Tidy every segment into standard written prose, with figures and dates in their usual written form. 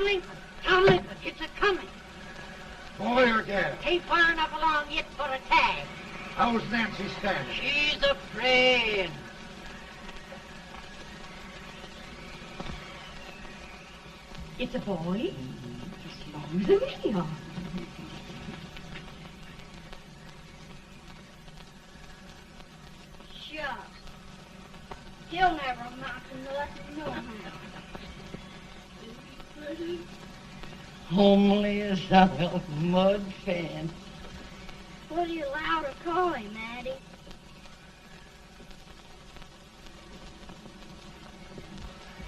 Tomlin, Tomlin, it's a-coming. Boy or gal? Ain't far enough along yet for a tag. How's Nancy standing? She's afraid. It's a boy. As long as a million. Shucks. He'll never amount to nothing, no how. Homely as a milk mud fan. What do you allow to call him, Addie?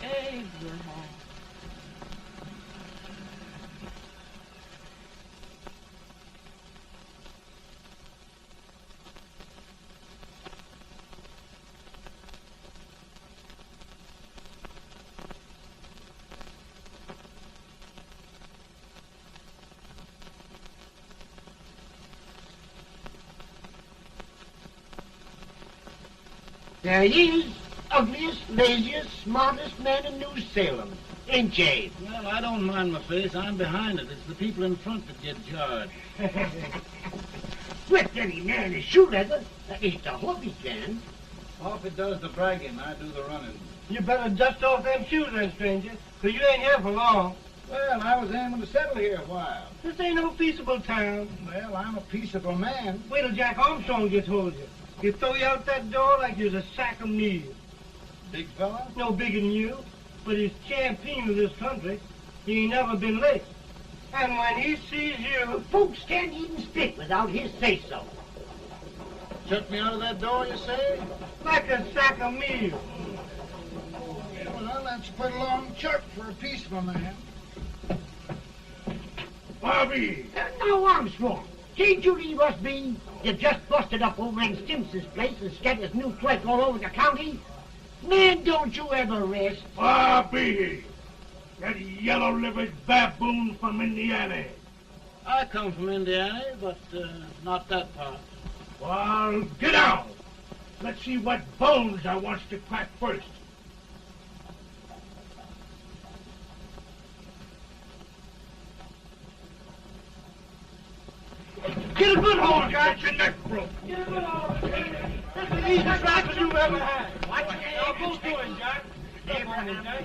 Abraham. There he is, ugliest, laziest, smartest man in New Salem. Ain't ye? Well, I don't mind my face. I'm behind it. It's the people in front that get jarred. Let any man is shoe leather. That ain't the hope he can. Off it does the bragging. I do the running. You better dust off them shoes then, stranger, 'cause you ain't here for long. Well, I was aiming to settle here a while. This ain't no peaceable town. Well, I'm a peaceable man. Wait till Jack Armstrong gets hold of you. He'll throw you out that door like you're a sack of meal. Big fella? No bigger than you, but he's champion of this country. He ain't never been late. And when he sees you... Folks can't even speak without his say-so. Shut me out of that door, you say? like a sack of meal. Well, that's quite a long chart for a peaceful man. Bobby! Now, Armstrong, can't you leave us be? You just busted up old man Stimson's place and scattered new clerk all over the county. Man, don't you ever rest. Bobby! That yellow-livered baboon from Indiana. I come from Indiana, but not that part. Well, get out. Let's see what bones I wants to crack first. Get a good hold, Jack. Get your neck broke. Get a good hold. That's the easiest rifle you ever had. Watch it. Now go to him, Jack. Step on him, Jack.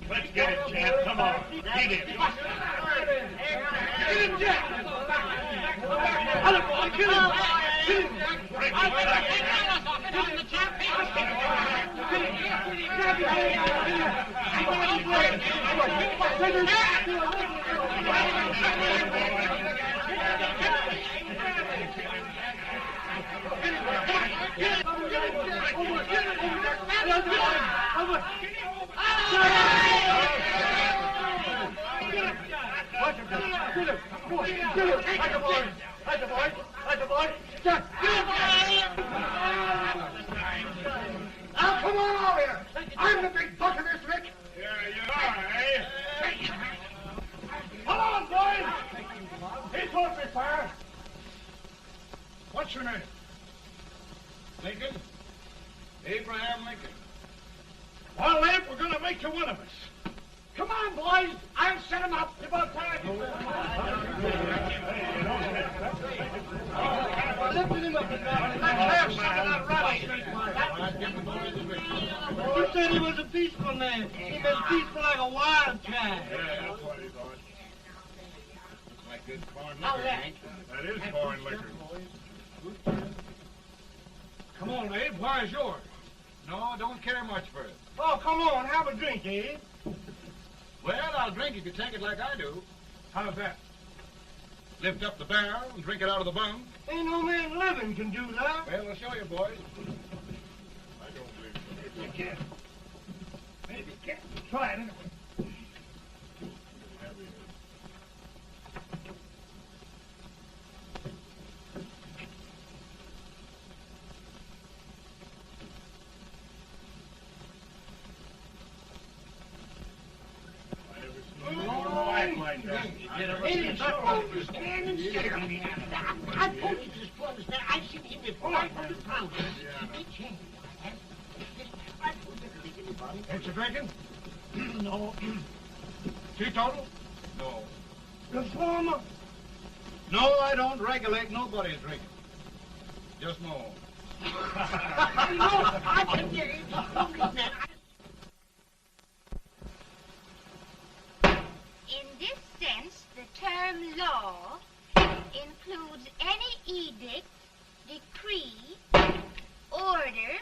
Let's get it, champ. Come on. Get him. Get him, Jack. Hello, boy. Kill him. Kill him, Jack. Break his back. Now, come on over here. I'm the big buck of this lick. Yeah, you are, eh? Come on, boys. He's off me, fire. What's your name? Lincoln? Abraham Lincoln. Well, Abe, we're going to make you one of us. Come on, boys. I'll set him up. About time. Lifted him up. Let's have some of that rattlesnake. You said he was a peaceful man. He was peaceful like a wild cat. Yeah, that's what he thought. Looks like good corn liquor, Hank. That is corn liquor. Come on, Abe. Where's yours? No, don't care much for it. Oh, come on. Have a drink, Abe. Well, I'll drink if you take it like I do. How's that? Lift up the barrel and drink it out of the bung. Ain't no man living can do that. Well, I'll show you, boys. I don't believe so. You can't. Maybe you can't. Try it anyway. Like that. Hey, you stand and stare. I told you this boy was there. I've seen him before. 500 pounds. He changed. I told you to make anybody. Ain't you drinking? No. Teetotal? No. Reformer? No, I don't regulate nobody's drinking. Just my own. In this sense, the term law includes any edict, decree, order,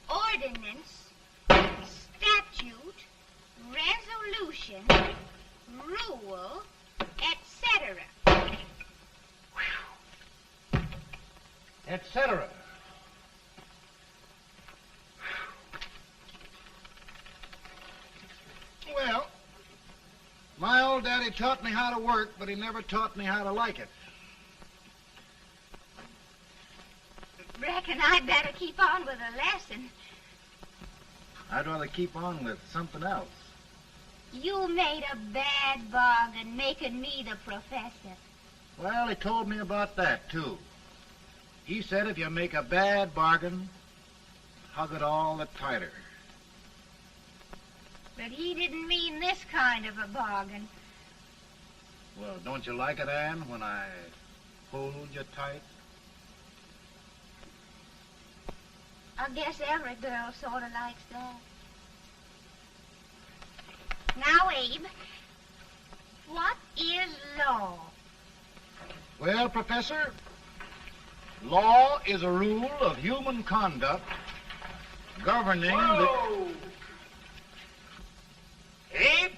ordinance, statute, resolution, rule, etc. Etc. Well, my old daddy taught me how to work, but he never taught me how to like it. Reckon I'd better keep on with the lesson. I'd rather keep on with something else. You made a bad bargain making me the professor. Well, he told me about that, too. He said if you make a bad bargain, hug it all the tighter. But he didn't mean this kind of a bargain. Well, don't you like it, Anne, when I hold you tight? I guess every girl sort of likes that. Now, Abe, what is law? Well, Professor, law is a rule of human conduct governing Whoa! Abe,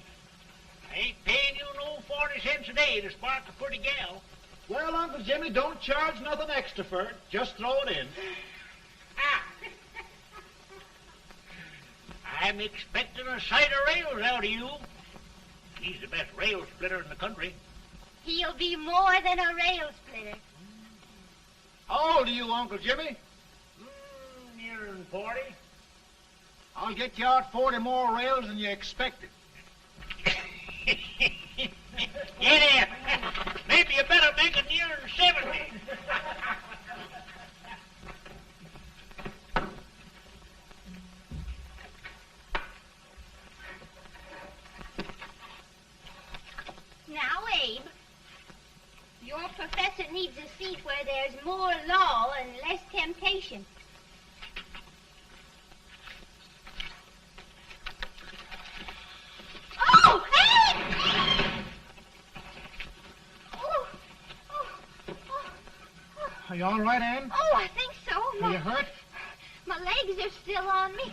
I ain't paying you no 40 cents a day to spark a pretty gal. Well, Uncle Jimmy, don't charge nothing extra for it. Just throw it in. Ah. I'm expecting a sight of rails out of you. He's the best rail splitter in the country. He'll be more than a rail splitter. How old are you, Uncle Jimmy? Nearing 40. I'll get you out 40 more rails than you expected. Yeah, maybe you better make it nearing 70. Now, Abe, your professor needs a seat where there's more law and less temptation. Oh, Abe! Are you all right, Anne? Oh, I think so. Are you hurt? My legs are still on me.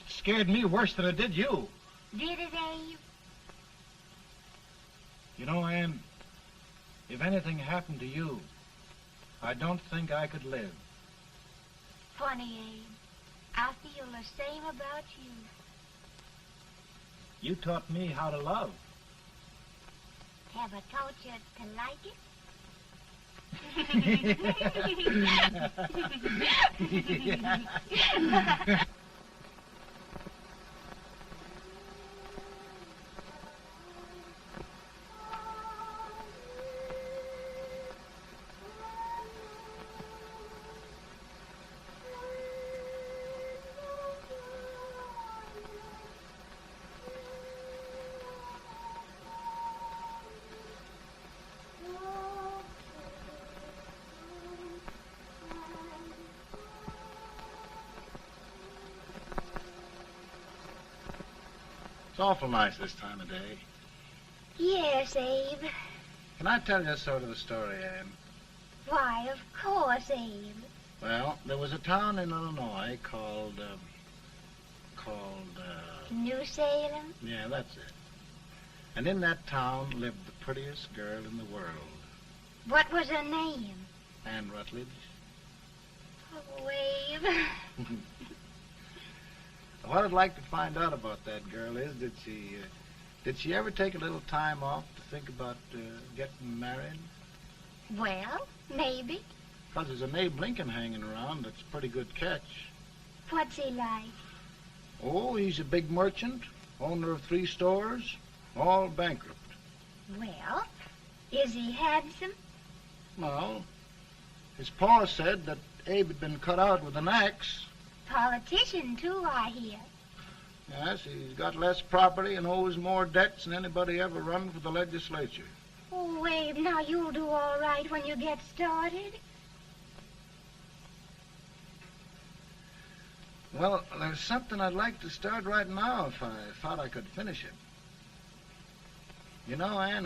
It scared me worse than it did you. Did it, Abe? You know, Anne, if anything happened to you, I don't think I could live. Funny, Abe. I feel the same about you. You taught me how to love. Have I taught you to like it? It's awful nice this time of day. Yes, Abe. Can I tell you sort of a story, Anne? Why, of course, Abe. Well, there was a town in Illinois called, New Salem? yeah, that's it. And in that town lived the prettiest girl in the world, What was her name? Anne Rutledge. Oh, Abe. What I'd like to find out about that girl is, did she ever take a little time off to think about getting married? Well, maybe. Because there's an Abe Lincoln hanging around that's a pretty good catch. What's he like? Oh, he's a big merchant, owner of 3 stores, all bankrupt. Well, is he handsome? Well, his pa said that Abe had been cut out with an axe. Politician, too, I hear. Yes, he's got less property and owes more debts than anybody ever run for the legislature. Oh, Abe, now you'll do all right when you get started. Well, there's something I'd like to start right now if I thought I could finish it. You know, Ann,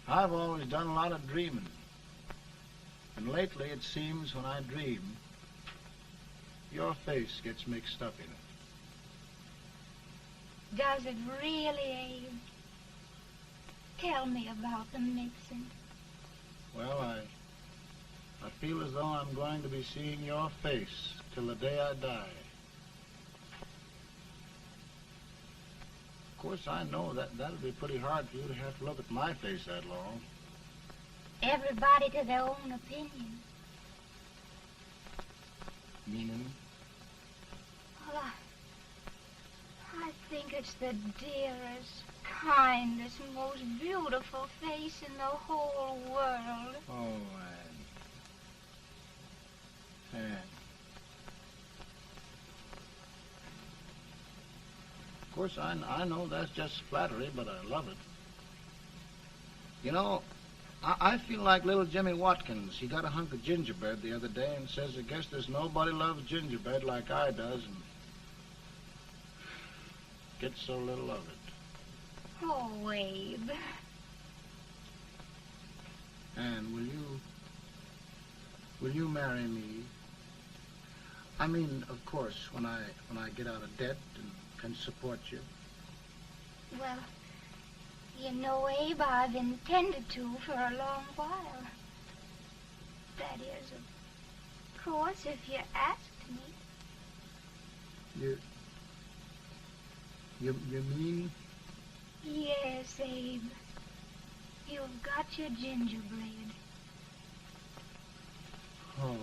I've always done a lot of dreaming. And lately it seems when I dream, your face gets mixed up in it. Does it really, Abe? Tell me about the mixing. Well, I feel as though I'm going to be seeing your face till the day I die. Of course, I know that'll be pretty hard for you to have to look at my face that long. Everybody to their own opinion. Meaning? Well, I think it's the dearest, kindest, most beautiful face in the whole world. Oh, Ann. Of course, I know that's just flattery, but I love it. You know, I feel like little Jimmy Watkins. He got a hunk of gingerbread the other day and says, I guess there's nobody loves gingerbread like I does, and gets so little of it. Oh, Abe. Ann, will you marry me? I mean, of course, when I get out of debt and can support you. Well, you know, Abe, I've intended to for a long while. That is, of course, if you asked me. You mean? Yes, Abe. You've got your gingerbread. Oh,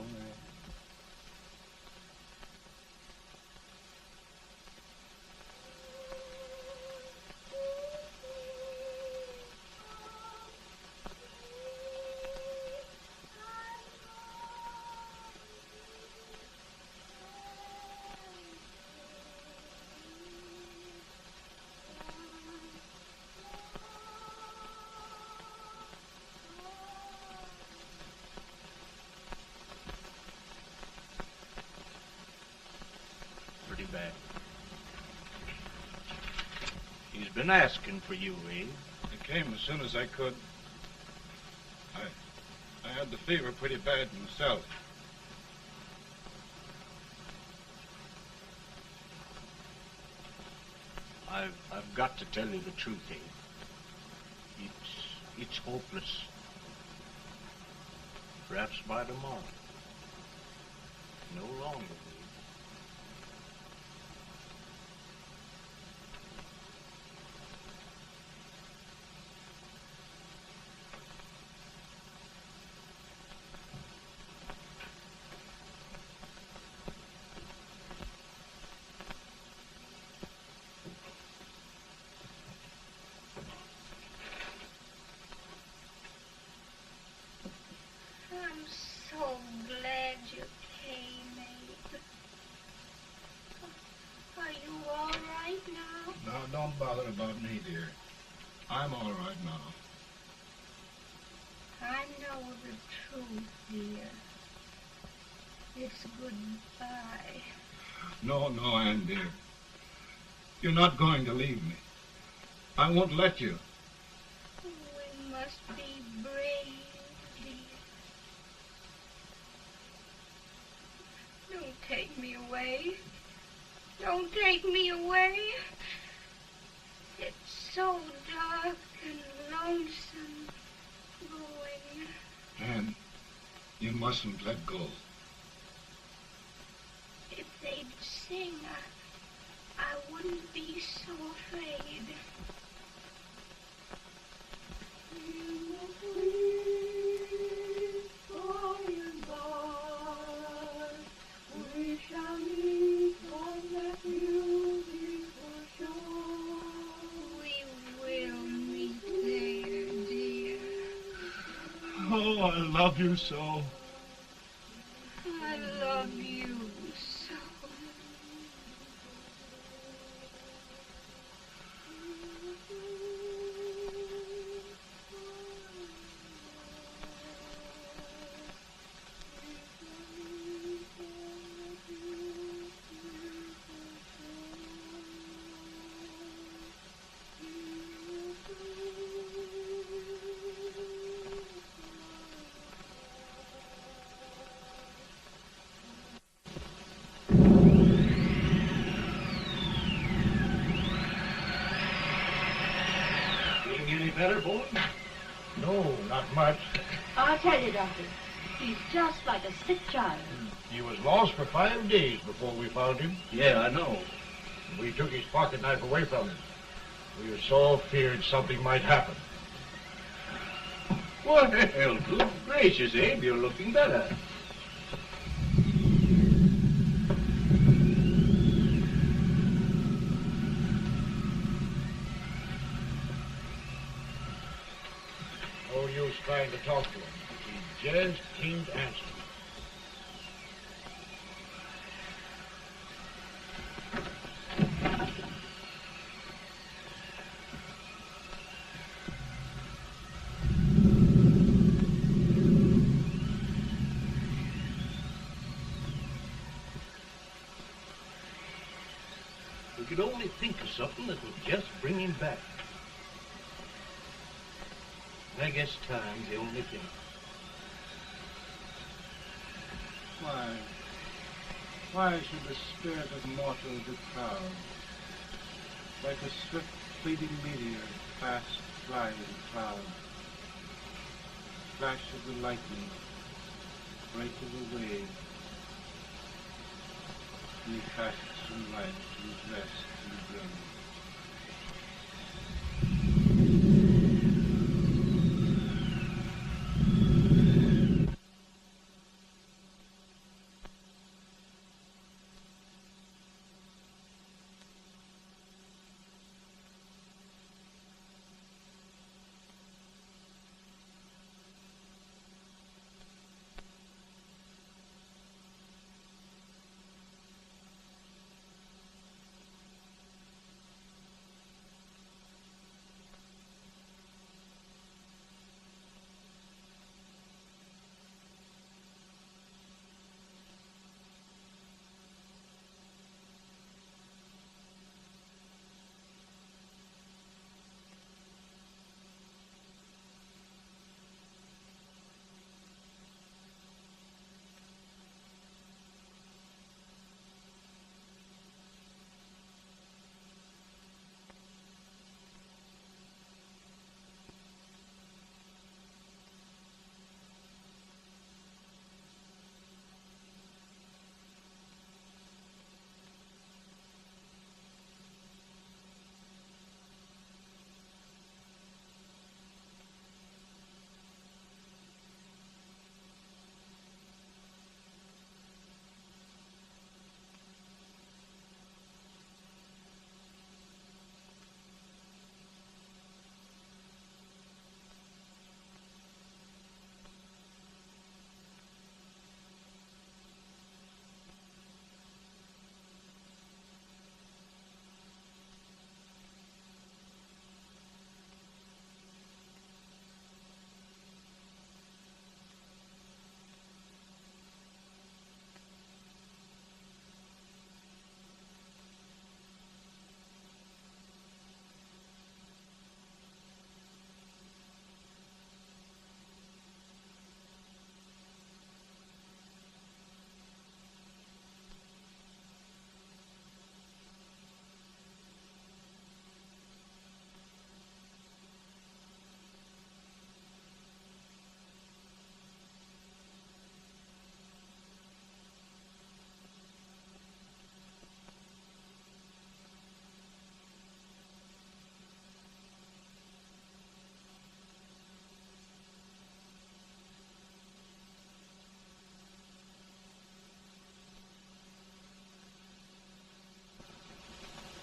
Bad. He's been asking for you, Abe. I came as soon as I could. I had the fever pretty bad myself. I've got to tell you the truth, Abe. It's hopeless. Perhaps by tomorrow. No longer. I'm so glad you came, Abe. Are you all right now? No, don't bother about me, dear. I'm all right now. I know the truth, dear. It's goodbye. No, Ann, dear. You're not going to leave me. I won't let you. We must be brave, dear. Don't take me away. Don't take me away. It's so dark and lonesome going. Ann, you mustn't let go. If they'd sing, I wouldn't be so afraid. We shall meet on that beautiful shore. We will meet there, dear. Oh, I love you so. I love you so. Old? No, not much. I'll tell you, Doctor, he's just like a sick child. He was lost for 5 days before we found him. Yeah, I know. We took his pocket knife away from him. We were so feared something might happen. Well, good gracious, Abe, you're looking better. No use trying to talk to him. He just can't answer. We could only think of something that would just bring him back. I guess time's the only thing. Why should the spirit of mortal be proud? Like a swift fleeting meteor, fast flying cloud. Flash of the lightning, break of the wave. He passes from life to his rest in the grave.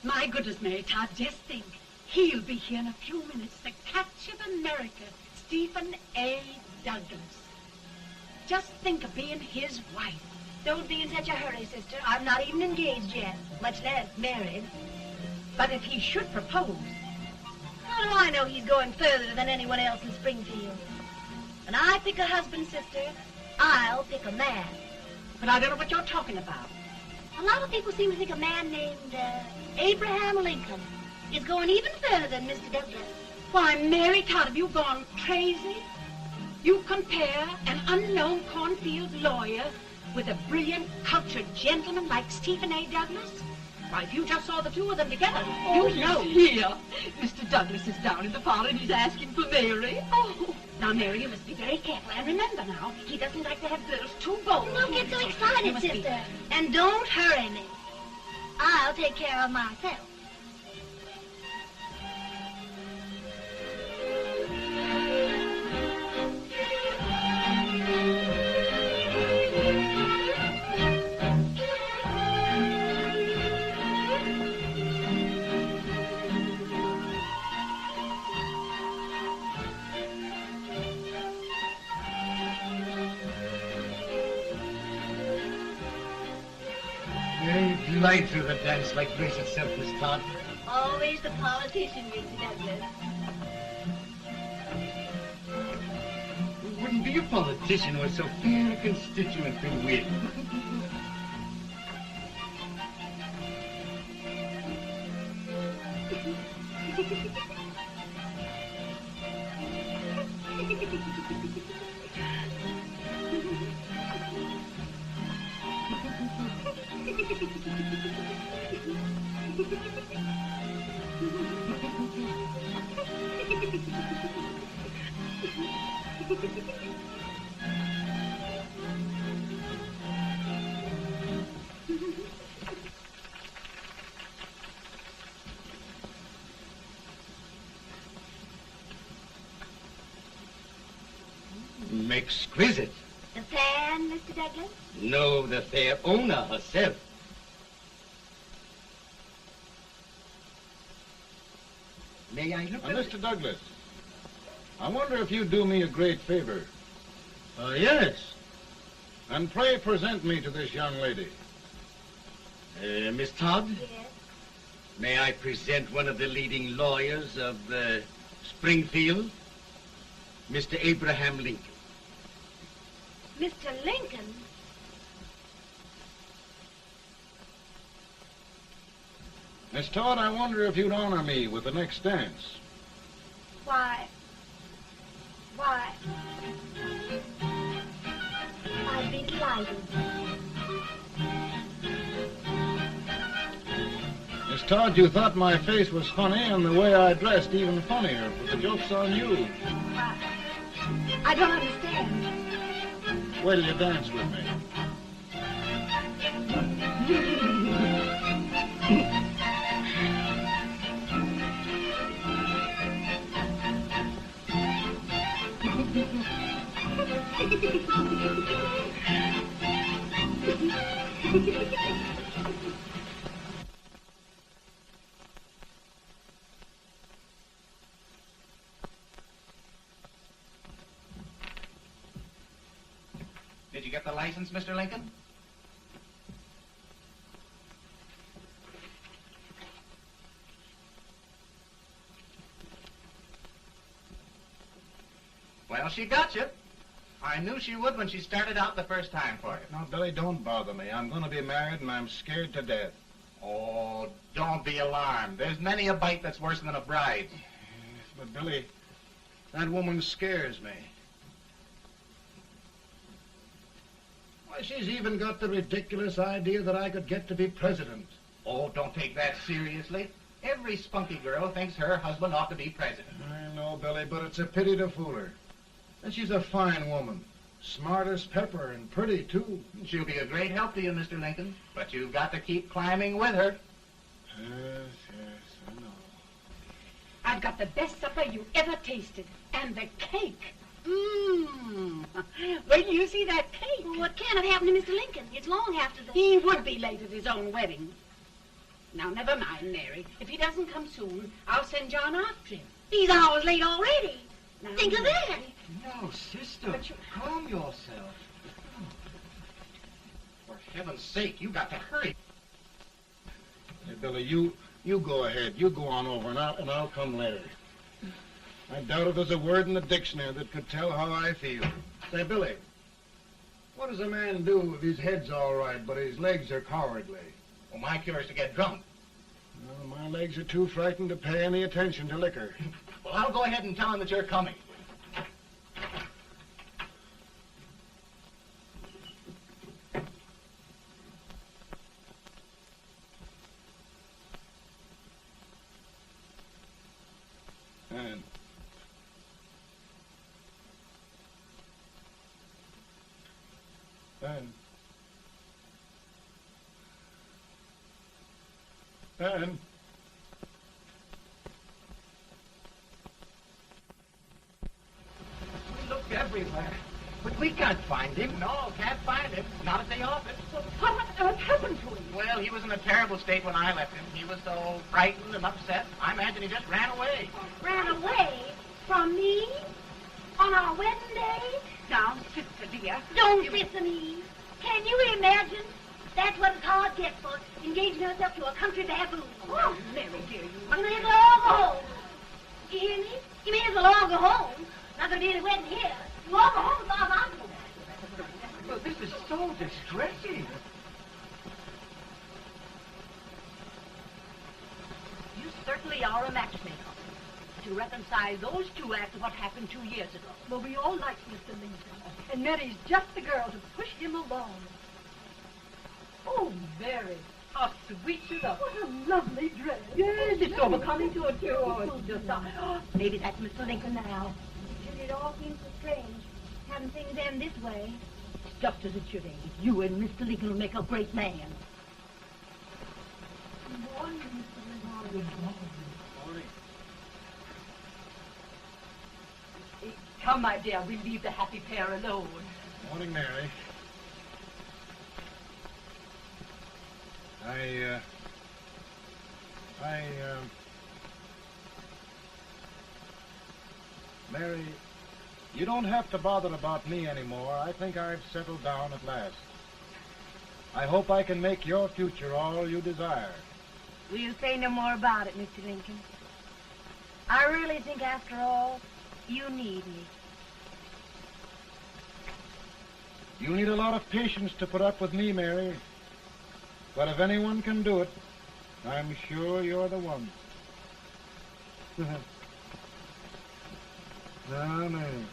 My goodness, Mary Todd, just think. He'll be here in a few minutes. The catch of America, Stephen A. Douglas. Just think of being his wife. Don't be in such a hurry, sister. I'm not even engaged yet, much less married. But if he should propose... How do I know he's going further than anyone else in Springfield? When I pick a husband, sister, I'll pick a man. But I don't know what you're talking about. A lot of people seem to think a man named Abraham Lincoln is going even further than Mr. Douglas. Why, Mary Todd, have you gone crazy? You compare an unknown cornfield lawyer with a brilliant, cultured gentleman like Stephen A. Douglas? Why, if you just saw the two of them together, Oh, you'd know. Here. Mr. Douglas is down in the parlor and he's asking for Mary. Oh. Now, Mary, you must be very careful. And remember now, he doesn't like to have girls too bold. Don't get so You excited, must be- sister. And don't hurry me. I'll take care of myself. You glide through the dance like grace itself, Miss Todd. Always the politician, Mr. Douglas. It wouldn't be a politician with so fair a constituent to win. Exquisite. The fan, Mr. Douglas? No, the fair owner herself. May I look at it? Mr. Douglas, I wonder if you'd do me a great favor. Yes. And pray present me to this young lady. Miss Todd, Yes. may I present one of the leading lawyers of Springfield, Mr. Abraham Lincoln. Mr. Lincoln? Miss Todd, I wonder if you'd honor me with the next dance. Why, I'd be delighted. Miss Todd, you thought my face was funny and the way I dressed even funnier, but the joke's on you. I don't understand. Wait till you dance with me. Did you get the license, Mr. Lincoln? Well, she got you. I knew she would when she started out the first time for you. Now, Billy, don't bother me. I'm going to be married and I'm scared to death. Oh, don't be alarmed. There's many a bite that's worse than a bride. But, Billy, that woman scares me. Why, she's even got the ridiculous idea that I could get to be president. Oh, don't take that seriously. Every spunky girl thinks her husband ought to be president. I know, Billy, but it's a pity to fool her. And she's a fine woman. Smart as pepper and pretty, too. She'll be a great help to you, Mr. Lincoln. But you've got to keep climbing with her. Yes, I know. I've got the best supper you ever tasted. And the cake. Mmm. Wait till you see that cake. Well, what can have happened to Mr. Lincoln? It's long after the... He would be late at his own wedding. Now, never mind, Mary. If he doesn't come soon, I'll send John after him. He's hours late already. Now, Think of that. Mary, No, sister, But you- calm yourself. For heaven's sake, you got to hurry. Hey, Billy, you go ahead. You go on over, and I'll come later. I doubt if there's a word in the dictionary that could tell how I feel. Say, Billy, what does a man do if his head's all right, but his legs are cowardly? Well, my cure is to get drunk. Well, my legs are too frightened to pay any attention to liquor. Well, I'll go ahead and tell him that you're coming. Ben. Ben. We looked everywhere, but we can't find him. No, can't find him. Not at the office. Well, what on earth happened to him? Well, he was in a terrible state when I left him. He was so frightened and upset. I imagine he just ran away. Ran away from me on our wedding day? Now, sister dear. Don't listen, Eve. Can you imagine? That's what a card gets for engaging herself to a country baboon. Oh, Mary dear, You may as well go home. You hear me? You may as well all go home. Not gonna be any wedding here. You all go home as far as I'm concerned. Well, this is so distressing. You certainly are a matchmaker. To reconcile those two after what happened 2 years ago. Well, we all like Mr. Lincoln. And Mary's just the girl to push him along. Oh, Mary, how sweet you look. What a lovely dress. Yes, it's overcoming to it, too. Oh, it's just maybe that's Mr. Lincoln now. It all seems so strange, having things end this way. It's just as it should end. You and Mr. Lincoln will make a great man. Good morning, Mr. Lincoln. Good morning. Come, my dear, we'll leave the happy pair alone. Morning, Mary. Mary, you don't have to bother about me anymore. I think I've settled down at last. I hope I can make your future all you desire. We'll say no more about it, Mr. Lincoln. I really think, after all, you need me. You need a lot of patience to put up with me, Mary. But if anyone can do it, I'm sure you're the one. Now, Mary.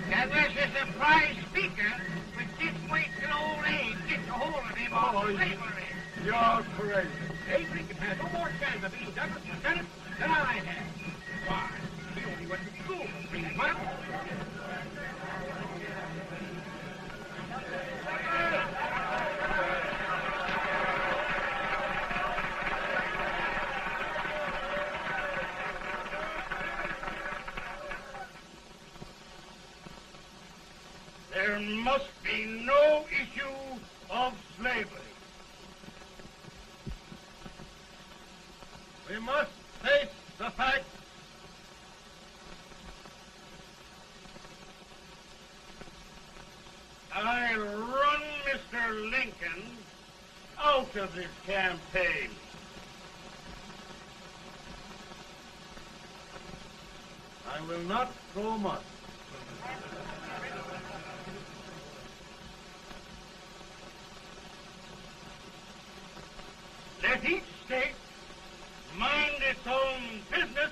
That was a surprise speaker, but just wait till old age gets a hold of him on slavery. You're crazy. Abe Lincoln has no more chance of being Douglas for Senate than I have. Why? He only went to school for 3 months. There must be no issue of slavery. We must face the fact I run Mr. Lincoln out of his campaign. I will not throw much. Let each state mind its own business,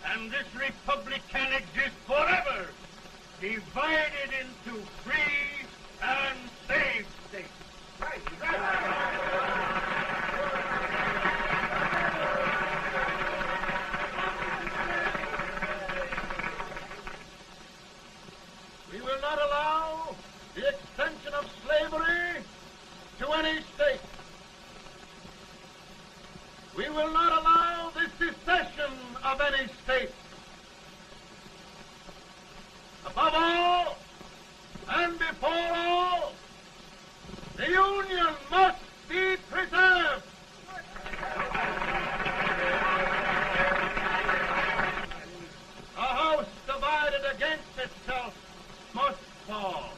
and this republic can exist forever, divided into free and slave states. We will not allow the extension of slavery to any state. We will not allow the secession of any state. Above all, and before all, the Union must be preserved. A house divided against itself must fall.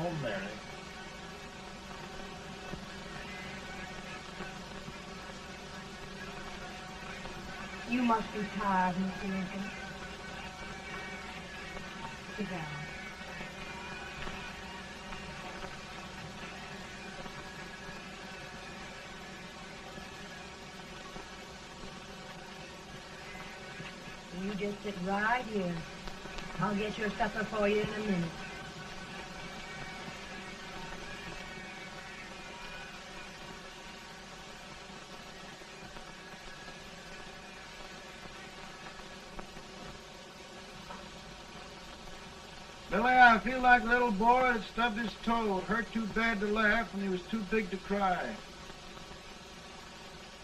home, Mary. You must be tired, Mr. Lincoln. Sit down. You just sit right here. I'll get your supper for you in a minute. Billy, I feel like a little boy that stubbed his toe. It hurt too bad to laugh and he was too big to cry.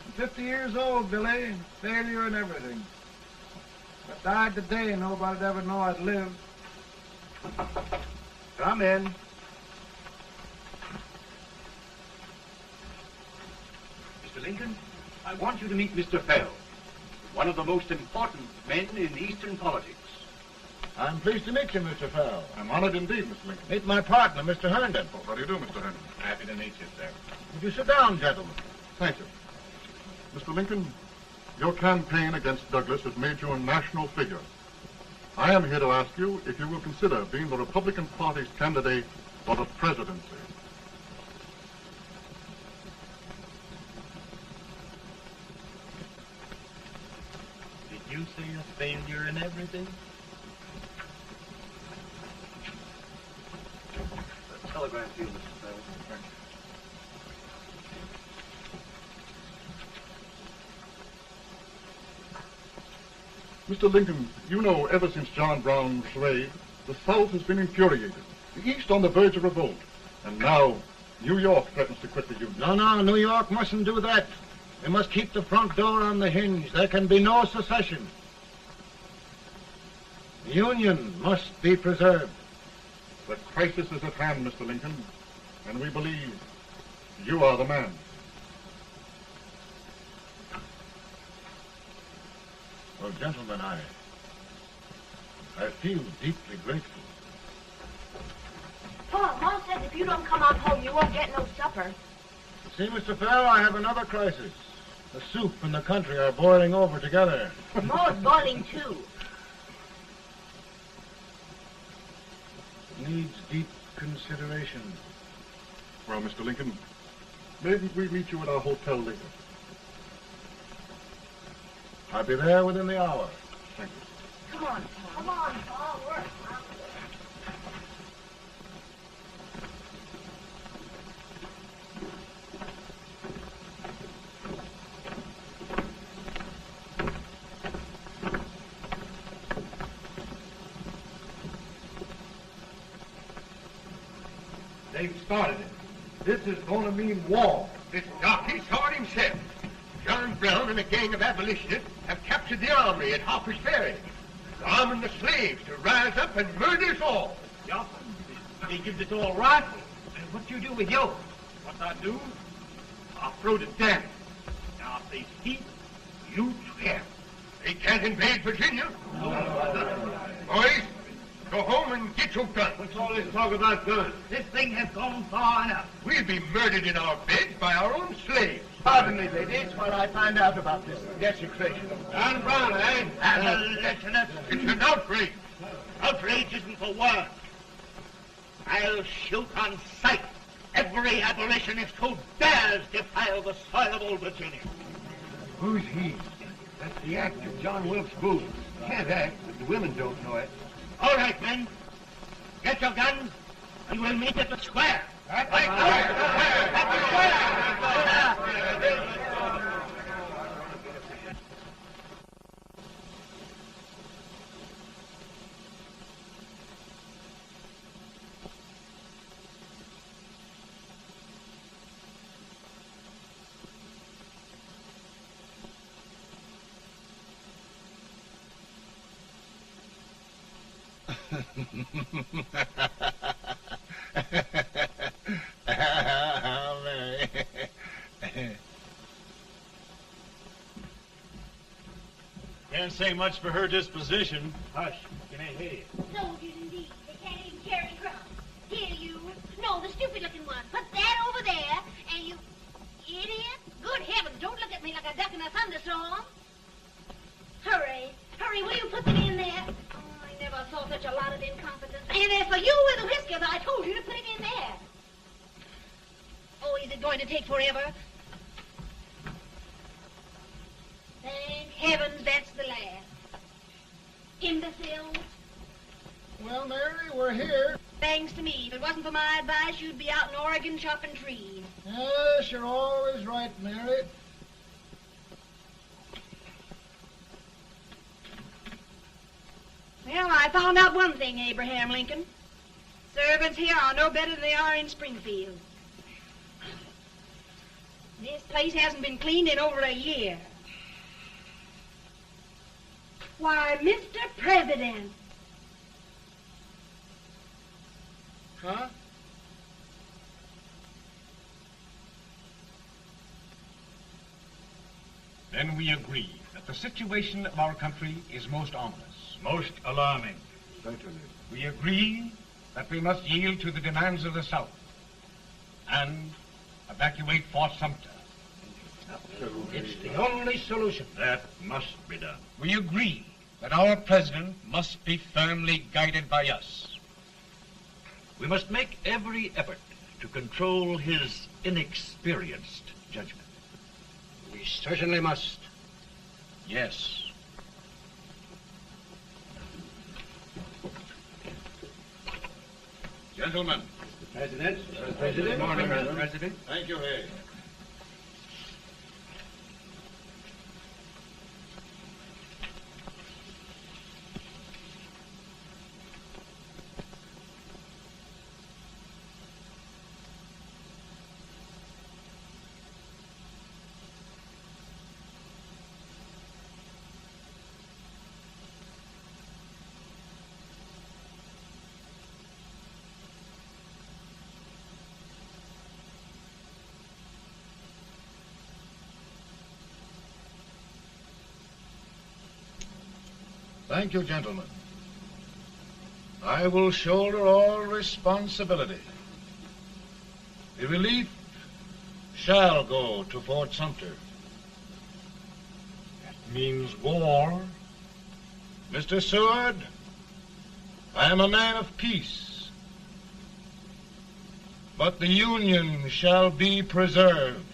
I'm 50 years old, Billy. Failure and everything. If I died today, nobody'd ever know I'd lived. Come in. Mr. Lincoln, I want you to meet Mr. Fell, one of the most important men in Eastern politics. I'm pleased to meet you, Mr. Fell. I'm honored indeed, Mr. Lincoln. Meet my partner, Mr. Herndon. Oh, how do you do, Mr. Henry? Happy to meet you, sir. Would you sit down, gentlemen? Thank you. Mr. Lincoln, your campaign against Douglas has made you a national figure. I am here to ask you if you will consider being the Republican Party's candidate for the presidency. Did you say a failure in everything? Telegram to you, Mr. Fell. Mr. Lincoln, you know ever since John Brown was slain, the South has been infuriated, the East on the verge of revolt, and now New York threatens to quit the Union. No, New York mustn't do that. We must keep the front door on the hinge. There can be no secession. The Union must be preserved. The crisis is at hand, Mr. Lincoln, and we believe you are the man. Well, gentlemen, I feel deeply grateful. Paul, Mom says if you don't come on home, you won't get no supper. See, Mr. Fell, I have another crisis. The soup and the country are boiling over together. Mo's boiling too. Needs deep consideration. Well, Mr. Lincoln, maybe we meet you at our hotel later. I'll be there within the hour. Thank you. Come on, Paul. Come on, Paul. Work. They've started it. This is going to mean war. This jockey saw it himself. John Brown and a gang of abolitionists have captured the armory at Harper's Ferry, arming the slaves to rise up and murder us all. Yup. They give us all rifles. And what you do with yours? What I do? I'll throw the damn. Now, if they keep, you tell. They can't invade Virginia. Boys, go home and get your guns. What's all this talk about guns? This thing has gone far enough. We'll be murdered in our beds by our own slaves. Pardon me, ladies, while I find out about this desecration. John Brown, eh? Abolitionist. It's an outrage. Outrage isn't the word. I'll shoot on sight every abolitionist who dares defile the soil of old Virginia. Who's he? That's the actor, John Wilkes Booth. Can't act, but the women don't know it. All right, men. Get your guns, and we'll meet at the square. At the Can't say much for her disposition. Hush, can I hear you? Soldiers indeed. They can't even carry crumbs. Here, you. No, the stupid-looking one. Put that over there, and you... Idiot. Good heavens, don't look at me like a duck in a thunderstorm. Hurry. Hurry, will you put them in there? Oh, I never saw such a lot of incompetence. And as for you with the whiskers, I told you to put him in there. Oh, is it going to take forever? Thank heavens that's the last. Imbeciles. Well, Mary, we're here. Thanks to me. If it wasn't for my advice, you'd be out in Oregon chopping trees. Yes, you're always right, Mary. Well, I found out one thing, Abraham Lincoln. Servants here are no better than they are in Springfield. This place hasn't been cleaned in over a year. Why, Mr. President. Huh? Then we agree that the situation of our country is most ominous. Most alarming. Certainly. We agree that we must yield to the demands of the South and evacuate Fort Sumter. It's the only solution. That must be done. We agree that our president must be firmly guided by us. We must make every effort to control his inexperienced judgment. We certainly must. Yes. Gentlemen. President. Good morning, Mr. President. Thank you, Hay. Thank you, gentlemen. I will shoulder all responsibility. The relief shall go to Fort Sumter. That means war. Mr. Seward, I am a man of peace, but the Union shall be preserved.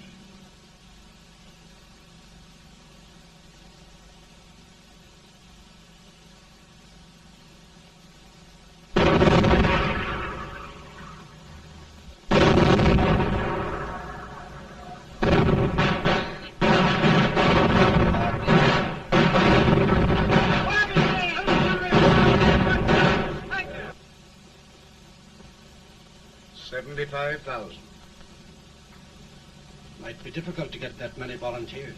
$75,000. Might be difficult to get that many volunteers.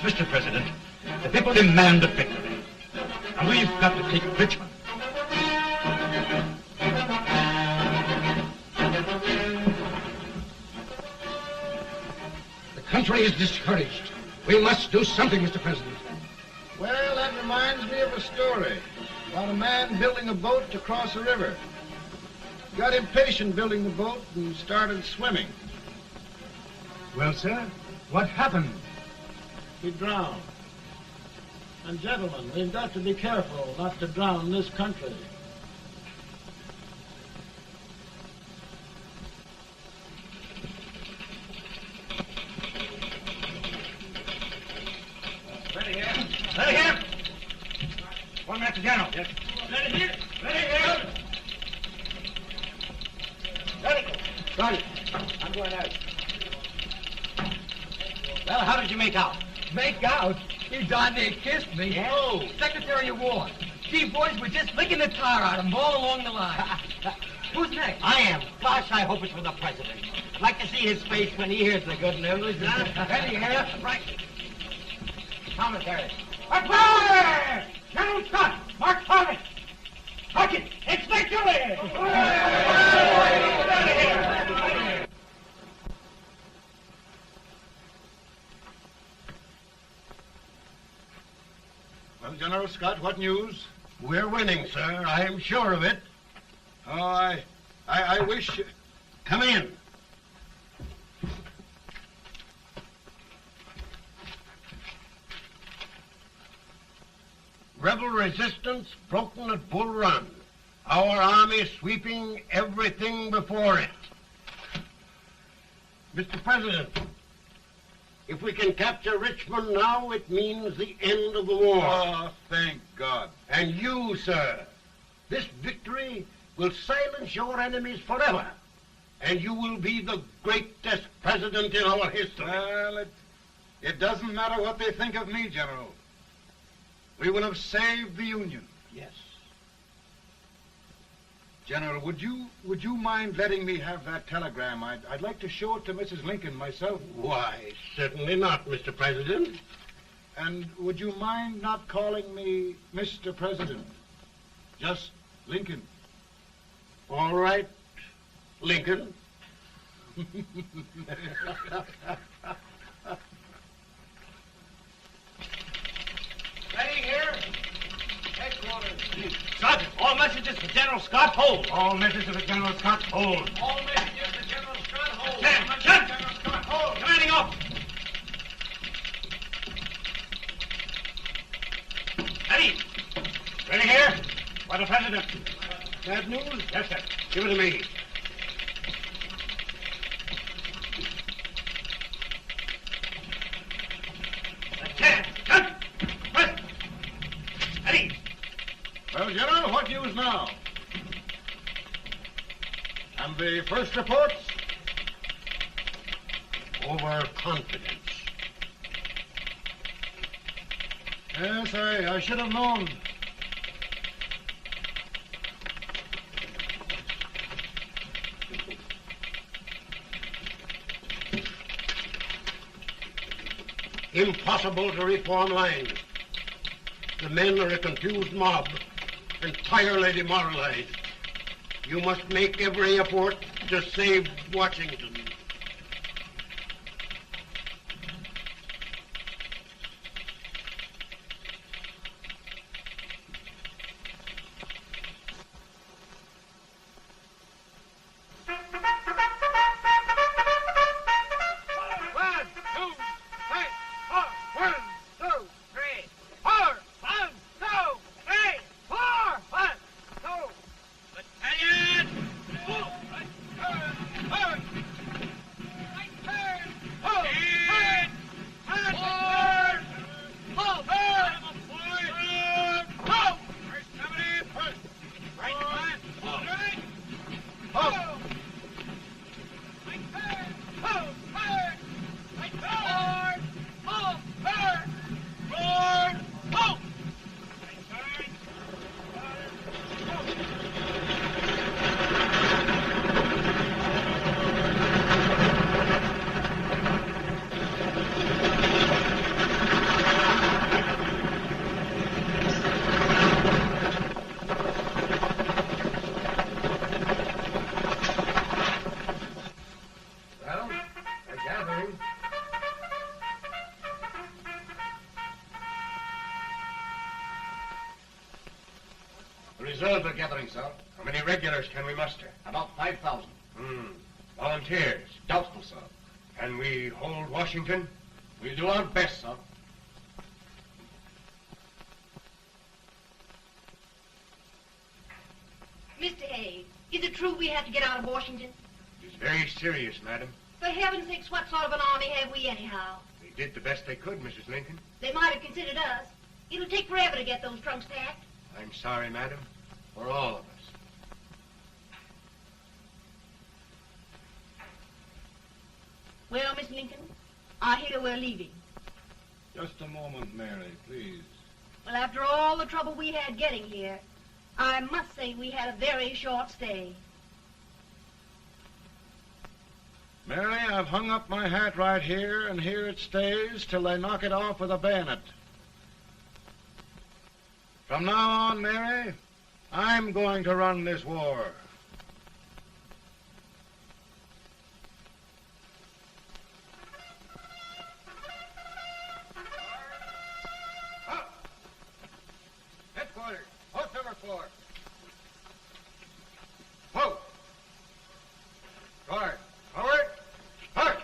Mr. President, the people demand a victory. And we've got to take Richmond. The country is discouraged. We must do something, Mr. President. Well, that reminds me of a story about a man building a boat to cross a river. He got impatient building the boat and started swimming. Well, sir, what happened? He drowned. And gentlemen, we've got to be careful not to drown this country. Ready here. Ready here. 1 minute to General. Yes. Ready here. Ready here. Ready. Ready. I'm going out. Well, how did you make out? Make out? He darn near kissed me. Yeah? Oh, Secretary of War. Gee, boys, we're just licking the tar out of him all along the line. Who's next? I am. Gosh, I hope it's for the president. I'd like to see his face when he hears the good news. Ready here. Right. Commissary. Fire! General Scott! Mark Thomas! Sergeant! It's victory! Well, General Scott, what news? We're winning, sir. I am sure of it. Oh, I wish... Come in. Rebel resistance broken at Bull Run. Our army sweeping everything before it. Mr. President, if we can capture Richmond now, it means the end of the war. Oh, thank God. And you, sir, this victory will silence your enemies forever. And you will be the greatest president in our history. Well, it doesn't matter what they think of me, General. We will have saved the Union. Yes. General, would you mind letting me have that telegram? I'd like to show it to Mrs. Lincoln myself. Why, certainly not, Mr. President. And would you mind not calling me Mr. President? Just Lincoln. All right, Lincoln. Ready here. Headquarters. Sergeant, all messages for General Scott, hold. All messages for General Scott, hold. All messages for General Scott, hold. General Scott, hold. Commanding officer. Ready. Ready here. For the President. Bad news? Yes, sir. Give it to me. Well, General, what news now? And the first reports? Overconfidence. Yes, I should have known. Impossible to reform lines. The men are a confused mob, entirely demoralized. You must make every effort to save Washington. Reserves are gathering, sir. How many regulars can we muster? About 5,000. Volunteers? Doubtful, sir. Can we hold Washington? We'll do our best, sir. Mr. Hayes, is it true we have to get out of Washington? It's very serious, madam. For heaven's sakes, what sort of an army have we anyhow? They did the best they could, Mrs. Lincoln. They might have considered us. It'll take forever to get those trunks packed. I'm sorry, madam, for all of us. Well, Miss Lincoln, I hear we're leaving. Just a moment, Mary, please. Well, after all the trouble we had getting here, I must say we had a very short stay. Mary, I've hung up my hat right here, and here it stays till they knock it off with a bayonet. From now on, Mary, I'm going to run this war. Headquarters, post number 4. Whoa! Guard, forward, march!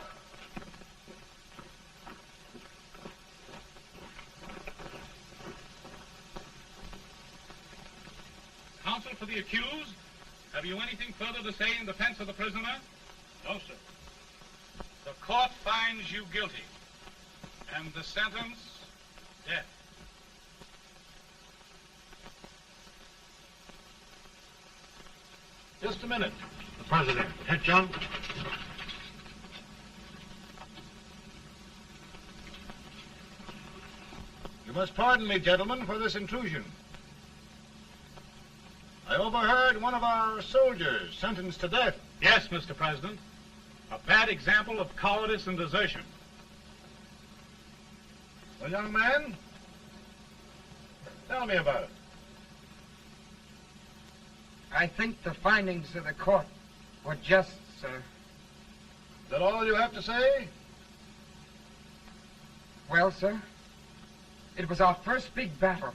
Counsel for the accused, have you anything further to say in defense of the prisoner? No, sir. The court finds you guilty, and the sentence, death. Just a minute. The President. Head, John. You must pardon me, gentlemen, for this intrusion. I overheard one of our soldiers sentenced to death. Yes, Mr. President. A bad example of cowardice and desertion. Well, young man, tell me about it. I think the findings of the court were just, sir. Is that all you have to say? Well, sir, it was our first big battle.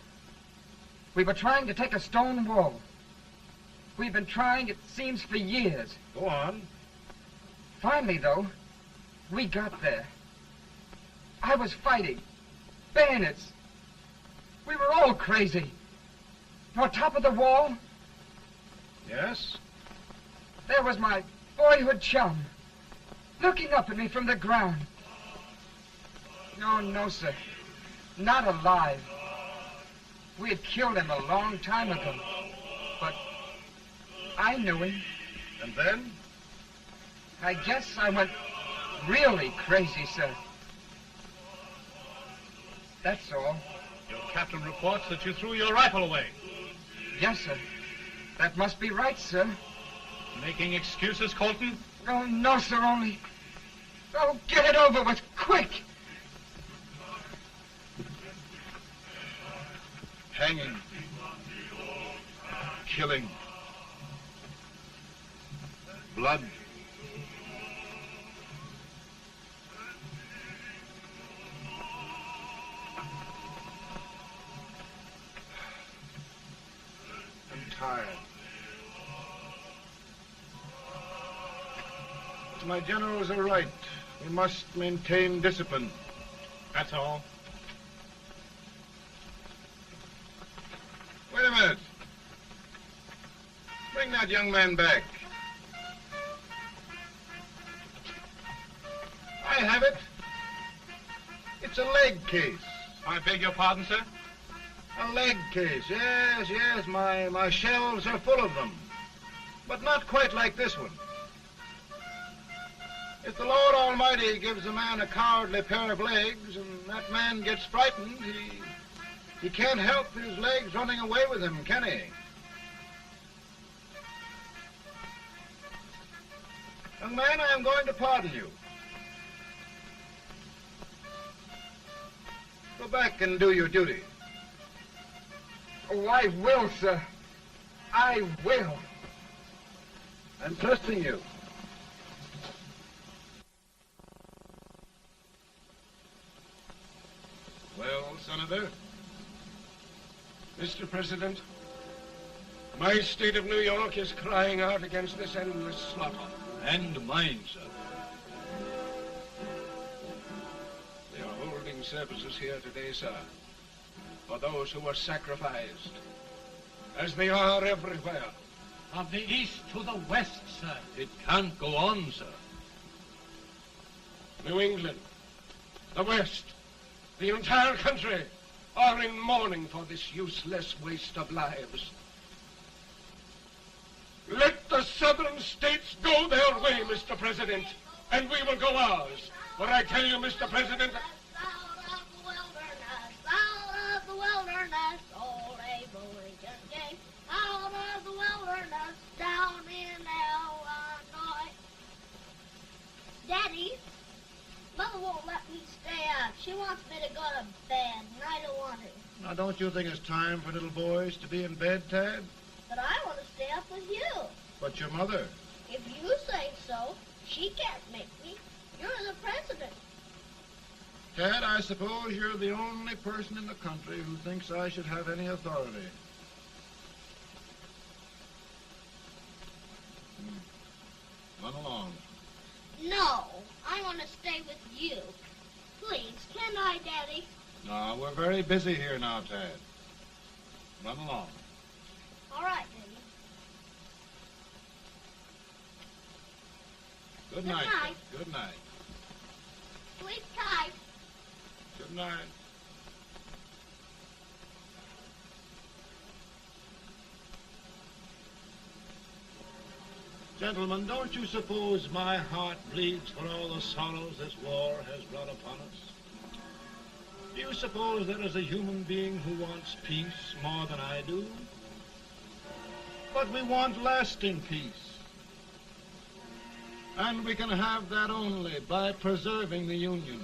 We were trying to take a stone wall. We've been trying, it seems, for years. Go on. Finally, though, we got there. I was fighting. Bayonets. We were all crazy. On top of the wall, Yes? there was my boyhood chum, looking up at me from the ground. No, sir. Not alive. We had killed him a long time ago. But I knew him. And then? I guess I went really crazy, sir. That's all. Your captain reports that you threw your rifle away. Yes, sir. That must be right, sir. Making excuses, Colton? Oh, no, sir, only... Oh, get it over with, quick! Hanging. Killing. Blood. I'm tired. My generals are right. We must maintain discipline. That's all. Wait a minute. Bring that young man back. I have it. It's a leg case. I beg your pardon, sir? A leg case, yes. My shelves are full of them. But not quite like this one. If the Lord Almighty gives a man a cowardly pair of legs and that man gets frightened, he can't help his legs running away with him, can he? Young man, I am going to pardon you. Go back and do your duty. Oh, I will, sir. I will. I'm trusting you. Well, Senator? Mr. President, My state of New York is crying out against this endless slaughter. And mine, sir. They are holding services here today, sir, for those who were sacrificed, as they are everywhere. From the east to the west, sir. It can't go on, sir. New England, the West, the entire country are in mourning for this useless waste of lives. Let the southern states go their way, Mr. President, and we will go ours. For I tell you, Mr. President, Out of the wilderness, old Abe Lincoln came. Out of the wilderness, down in Illinois. Daddy, Mother won't let me stay up. She wants me to go to bed, and I don't want to. Now, don't you think it's time for little boys to be in bed, Tad? But I want to stay up with you. But your mother? If you say so, she can't make me. You're the president. Tad, I suppose you're the only person in the country who thinks I should have any authority. Run along. No, I want to stay with you. Please, can I, Daddy? No, we're very busy here now, Tad. Run along. All right, Daddy. Good Good night. night. Good night. Sleep tight. Good night. Gentlemen, don't you suppose my heart bleeds for all the sorrows this war has brought upon us? Do you suppose there is a human being who wants peace more than I do? But we want lasting peace. And we can have that only by preserving the Union.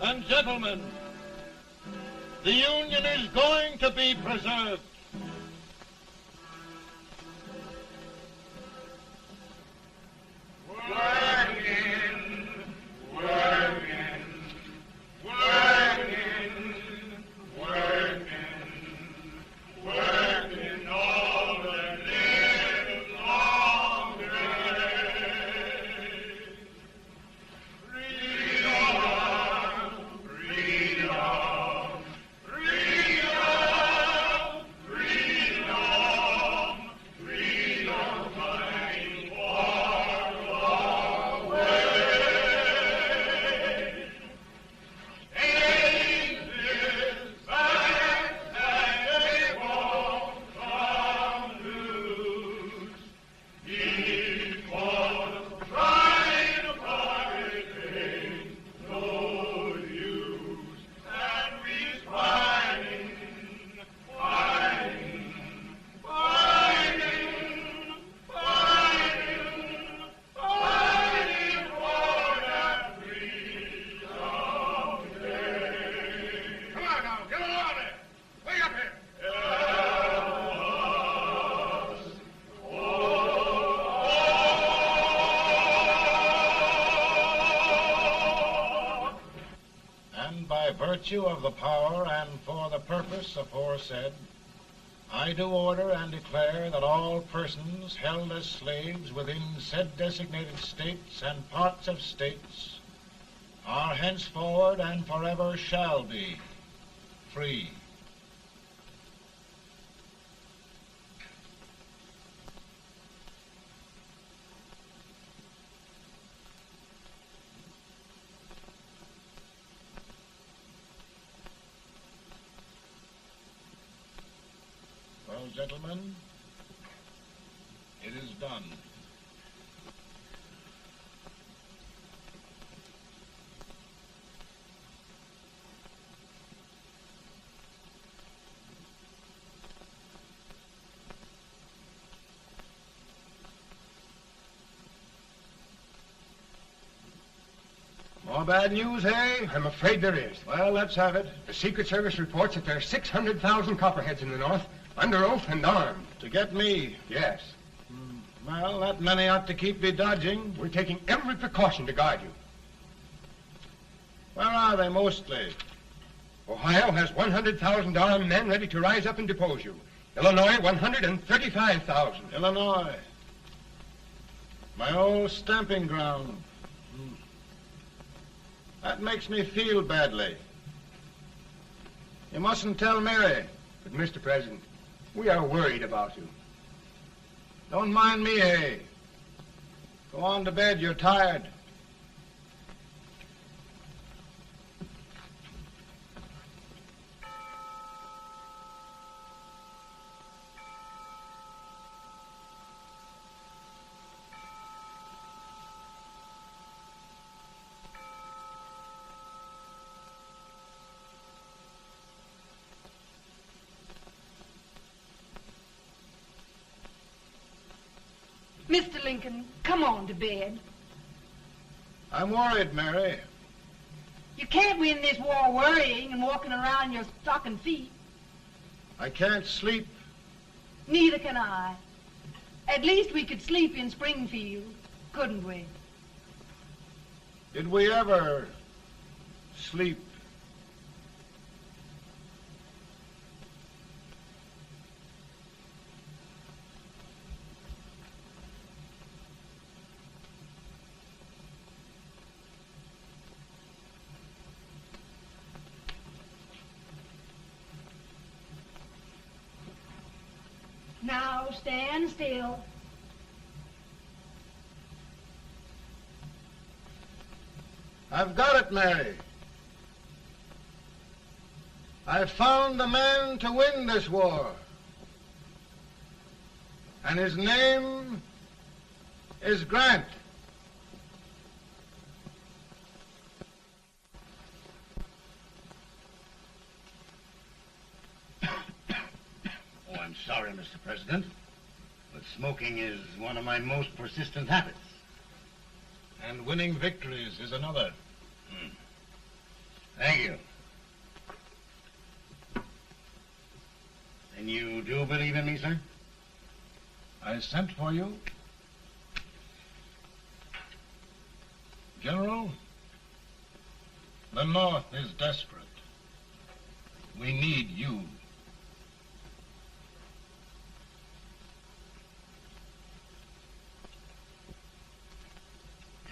And gentlemen, the Union is going to be preserved. Virtue of the power and for the purpose aforesaid, I do order and declare that all persons held as slaves within said designated states and parts of states are henceforward and forever shall be free. Well, gentlemen, it is done. More bad news, hey? I'm afraid there is. Well, let's have it. The Secret Service reports that there are 600,000 Copperheads in the North, under oath and armed. To get me? Yes. Well, that many ought to keep me dodging. We're taking every precaution to guard you. Where are they mostly? Ohio has 100,000 armed men ready to rise up and depose you. Illinois, 135,000. Illinois. My old stamping ground. That makes me feel badly. You mustn't tell Mary. But, Mr. President, we are worried about you. Don't mind me, eh? Go on to bed. You're tired. Mr. Lincoln, come on to bed. I'm worried, Mary. You can't win this war worrying and walking around your stocking feet. I can't sleep. Neither can I. At least we could sleep in Springfield, couldn't we? Did we ever sleep? Now stand still. I've got it, Mary. I've found the man to win this war. And his name is Grant. Oh, I'm sorry, Mr. President, but smoking is one of my most persistent habits. And winning victories is another. Thank you. And you do believe in me, sir? I sent for you. General, the North is desperate. We need you.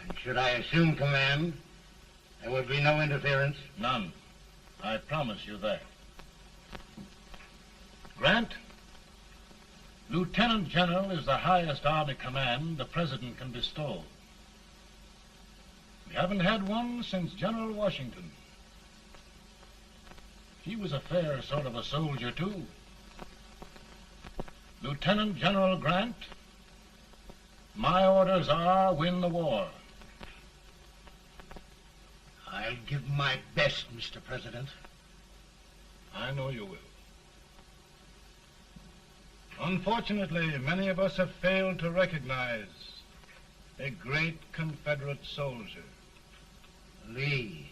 And should I assume command, there will be no interference? None. I promise you that. Grant, Lieutenant General is the highest army command the President can bestow. We haven't had one since General Washington. He was a fair sort of a soldier, too. Lieutenant General Grant, my orders are win the war. I'll give my best, Mr. President. I know you will. Unfortunately, many of us have failed to recognize a great Confederate soldier, Lee.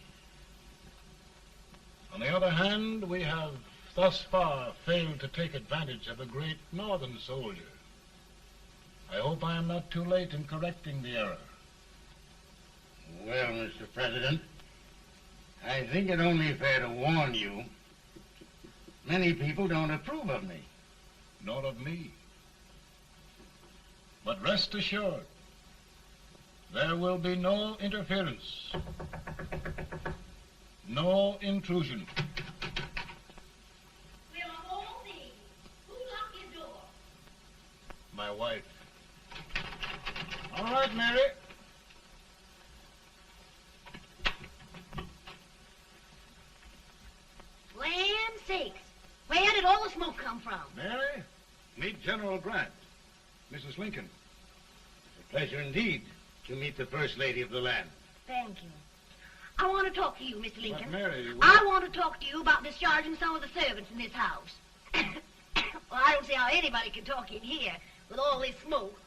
On the other hand, we have thus far failed to take advantage of a great Northern soldier. I hope I am not too late in correcting the error. Well, Mr. President, I think it only fair to warn you. Many people don't approve of me. Nor of me. But rest assured, there will be no interference, no intrusion. We'll all be. Who locked your door? My wife. All right, Mary. Land sakes. Where did all the smoke come from? Mary, meet General Grant, Mrs. Lincoln. It's a pleasure indeed to meet the First Lady of the land. Thank you. I want to talk to you, Mr. Lincoln. But Mary, I want to talk to you about discharging some of the servants in this house. Well, I don't see how anybody can talk in here with all this smoke.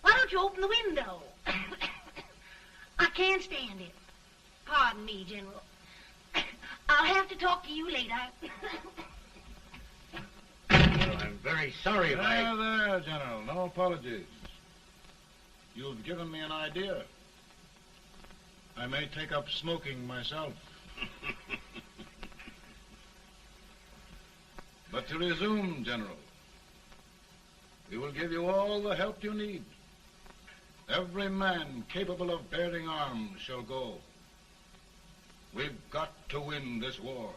Why don't you open the window? I can't stand it. Pardon me, General. I'll have to talk to you later. Well, I'm very sorry if I... There, General. No apologies. You've given me an idea. I may take up smoking myself. But to resume, General, we will give you all the help you need. Every man capable of bearing arms shall go. We've got to win this war.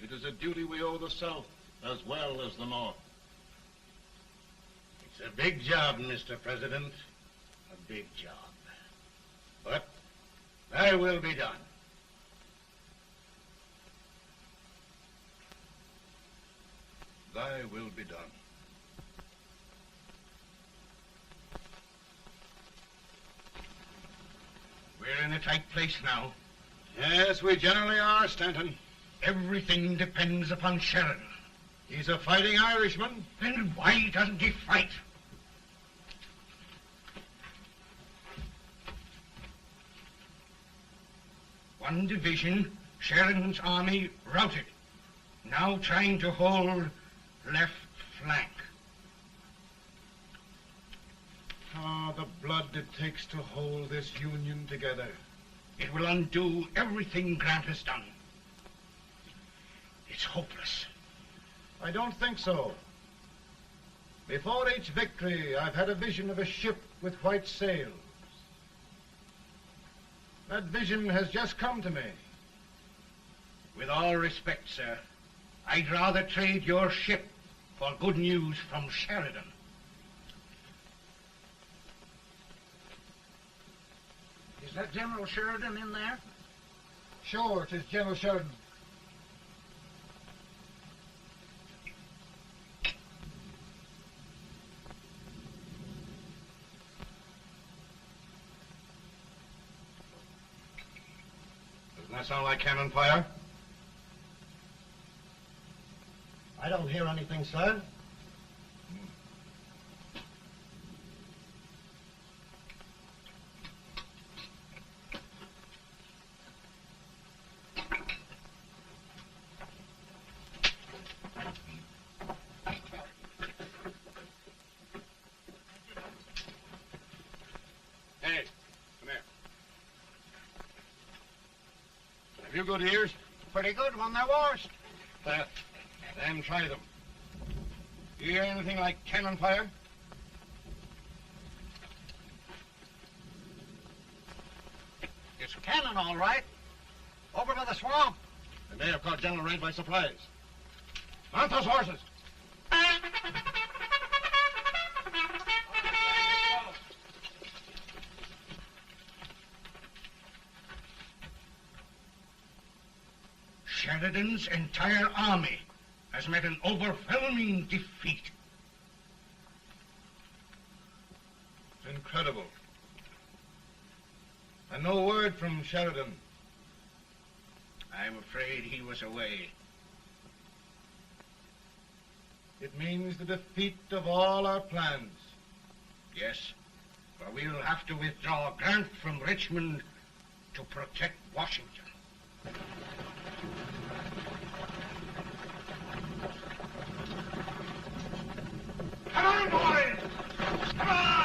It is a duty we owe the South as well as the North. It's a big job, Mr. President. A big job. But thy will be done. Thy will be done. We're in a tight place now. Yes, we generally are, Stanton. Everything depends upon Sheridan. He's a fighting Irishman. Then why doesn't he fight? One division, Sheridan's army, routed. Now trying to hold left flank. Ah, the blood it takes to hold this Union together. It will undo everything Grant has done. It's hopeless. I don't think so. Before each victory, I've had a vision of a ship with white sails. That vision has just come to me. With all respect, sir, I'd rather trade your ship for good news from Sheridan. Is that General Sheridan in there? Sure, it is General Sheridan. Doesn't that sound like cannon fire? I don't hear anything, sir. Hey, come here. Have you good ears? Pretty good when they're washed. Then try them. Do you hear anything like cannon fire? It's cannon, all right. Over by the swamp. They may have caught General Raid by surprise. Mount those horses. Sheridan's entire army has met an overwhelming defeat. It's incredible. And no word from Sheridan. I'm afraid he was away. It means the defeat of all our plans. Yes, for we'll have to withdraw Grant from Richmond to protect Washington. Come on, boys! Come on!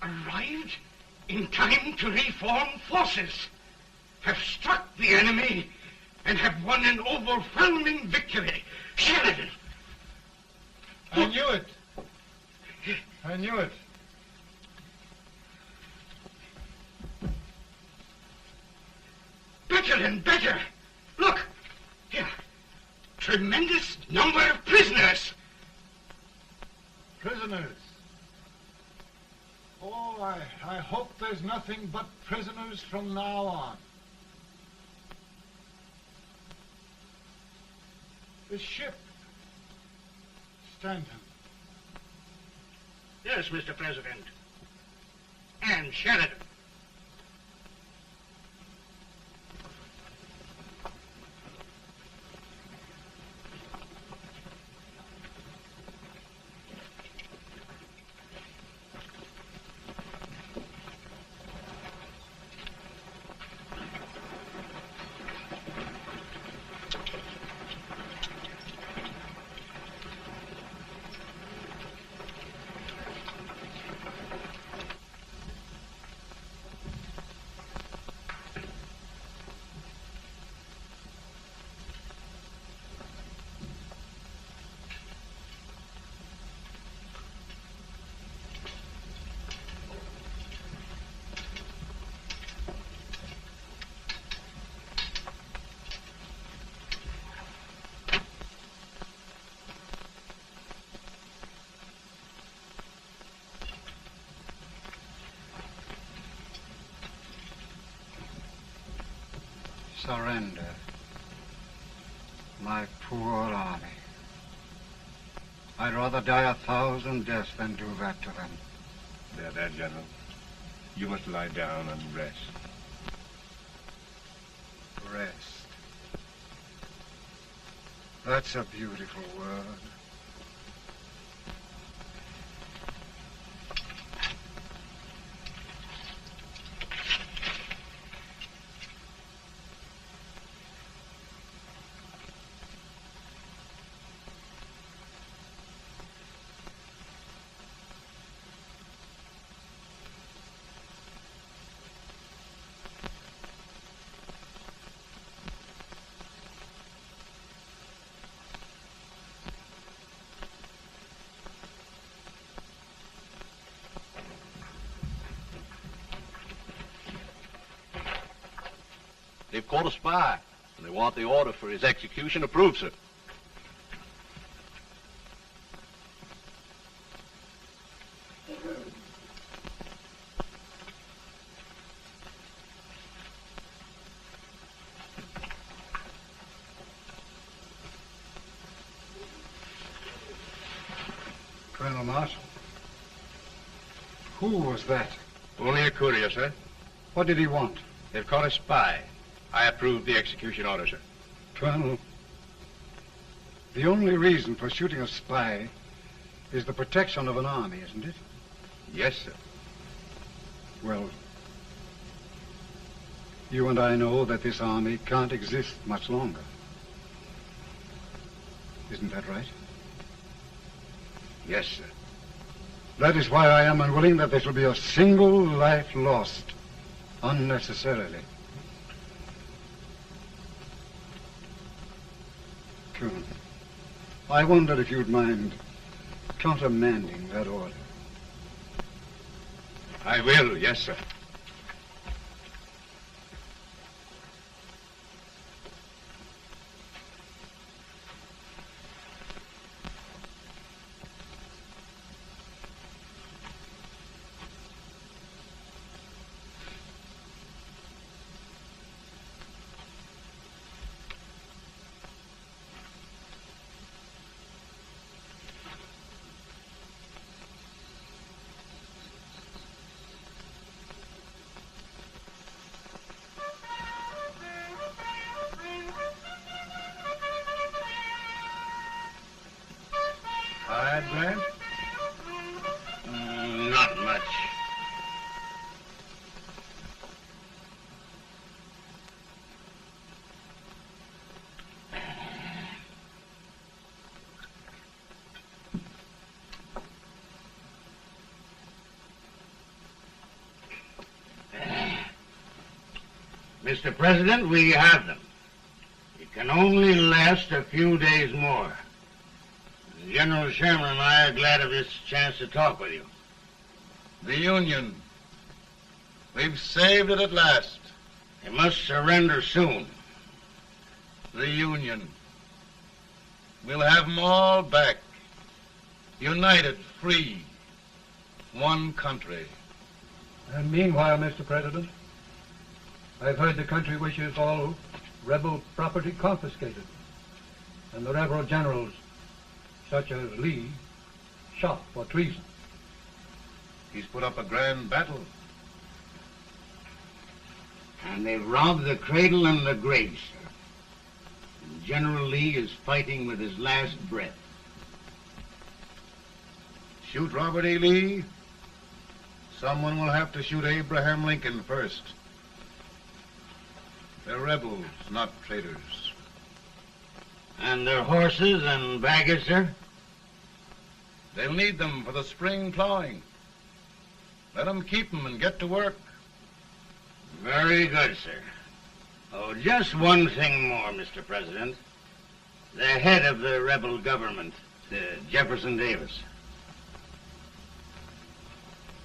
Arrived in time to reform forces, have struck the enemy, and have won an overwhelming victory. Sheridan! I knew it. I knew it. Better and better. Look, here. Tremendous number of prisoners. Prisoners. Oh, I hope there's nothing but prisoners from now on. The ship. Stanton. Yes, Mr. President. And Sheridan. Surrender. My poor army. I'd rather die 1,000 deaths than do that to them. There, General. You must lie down and rest. Rest. That's a beautiful word. They've caught a spy, and they want the order for his execution approved, sir. Colonel Marshall. Who was that? Only a courier, sir. What did he want? They've caught a spy. I approve the execution order, sir. Colonel, the only reason for shooting a spy is the protection of an army, isn't it? Yes, sir. Well, you and I know that this army can't exist much longer. Isn't that right? Yes, sir. That is why I am unwilling that there shall be a single life lost unnecessarily. Sure. I wondered if you'd mind countermanding that order. I will, yes, sir. Tired, Grant? Not much. Mr. President, we have them. It can only last a few days more. General Sherman and I are glad of this chance to talk with you. The Union. We've saved it at last. They must surrender soon. The Union. We'll have them all back. United, free. One country. And meanwhile, Mr. President, I've heard the country wishes all rebel property confiscated, and the rebel generals, such as Lee, shot for treason. He's put up a grand battle. And they've robbed the cradle and the grave, sir. And General Lee is fighting with his last breath. Shoot Robert E. Lee? Someone will have to shoot Abraham Lincoln first. They're rebels, not traitors. And their horses and baggage, sir? They'll need them for the spring plowing. Let them keep them and get to work. Very good, sir. Oh, just one thing more, Mr. President. The head of the rebel government, Jefferson Davis.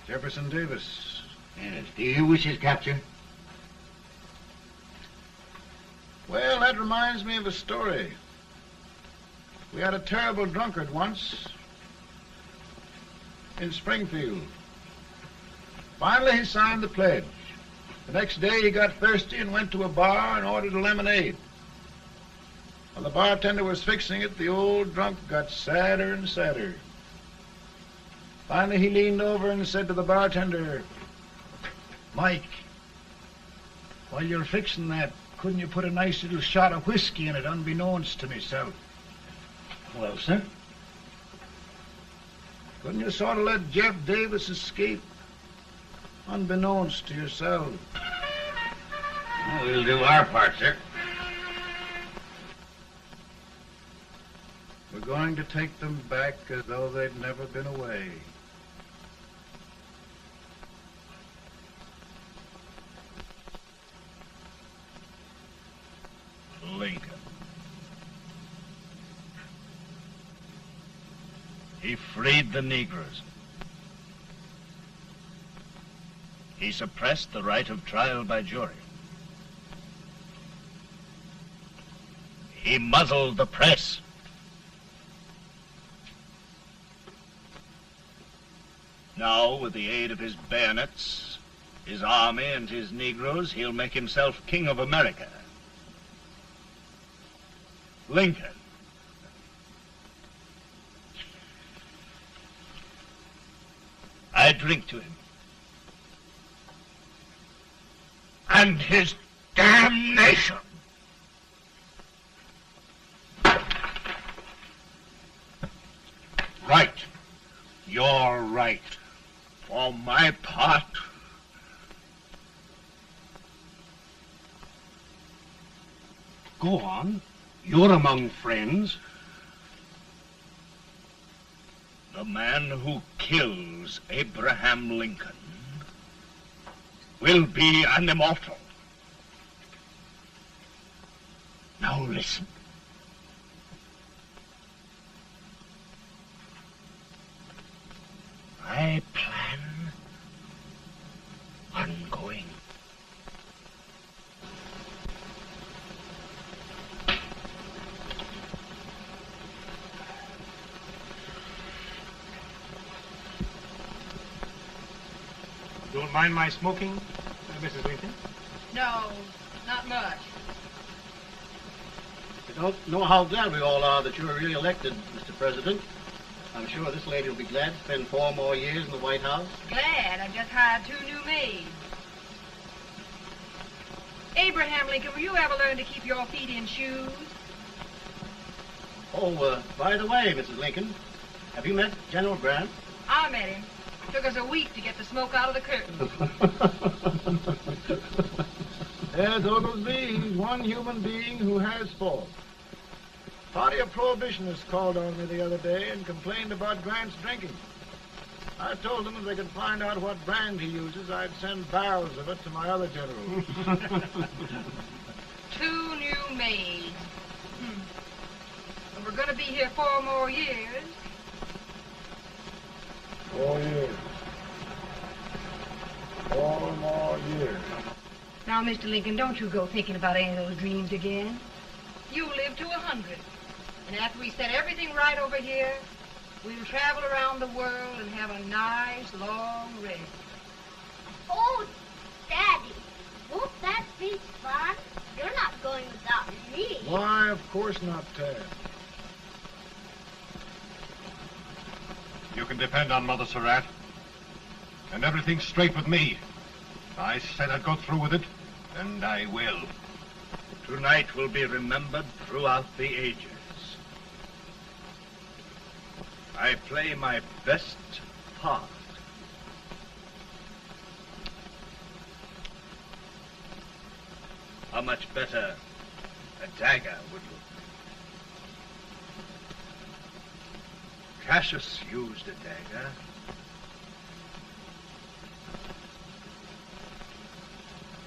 Jefferson Davis? Yes. Do you wish his capture? Well, that reminds me of a story. We had a terrible drunkard once in Springfield. Finally, he signed the pledge. The next day, he got thirsty and went to a bar and ordered a lemonade. While the bartender was fixing it, the old drunk got sadder and sadder. Finally, he leaned over and said to the bartender, "Mike, while you're fixing that, couldn't you put a nice little shot of whiskey in it, unbeknownst to myself?" Well, sir? Couldn't you sort of let Jeff Davis escape, unbeknownst to yourself? Well, we'll do our part, sir. We're going to take them back as though they'd never been away. Lincoln. He freed the Negroes. He suppressed the right of trial by jury. He muzzled the press. Now, with the aid of his bayonets, his army, and his Negroes, he'll make himself king of America. Lincoln. I drink to him. And his damnation. Right. You're right. For my part, go on. You're among friends. The man who kills Abraham Lincoln will be an immortal. Now listen. My plan ongoing. Don't mind my smoking, Mrs. Lincoln? No, not much. I don't know how glad we all are that you're re-elected, Mr. President. I'm sure this lady will be glad to spend 4 more years in the White House. Glad I've just hired 2 new maids. Abraham Lincoln, will you ever learn to keep your feet in shoes? Oh, by the way, Mrs. Lincoln, have you met General Grant? I met him. Took us a week to get the smoke out of the curtain. Yes, Oglesby, he's one human being who has faults. Party of Prohibitionists called on me the other day and complained about Grant's drinking. I told them if they could find out what brand he uses, I'd send barrels of it to my other generals. 2 new maids. And we're going to be here 4 more years. 4 years. 4 more years. Now, Mr. Lincoln, don't you go thinking about any of those dreams again. You live to 100. And after we set everything right over here, we'll travel around the world and have a nice, long rest. Oh, Daddy, won't that be fun? You're not going without me. Why, of course not, Tad. You can depend on Mother Surratt. And everything's straight with me. I said I'd go through with it, and I will. Tonight will be remembered throughout the ages. I play my best part. How much better a dagger would look. Cassius used a dagger.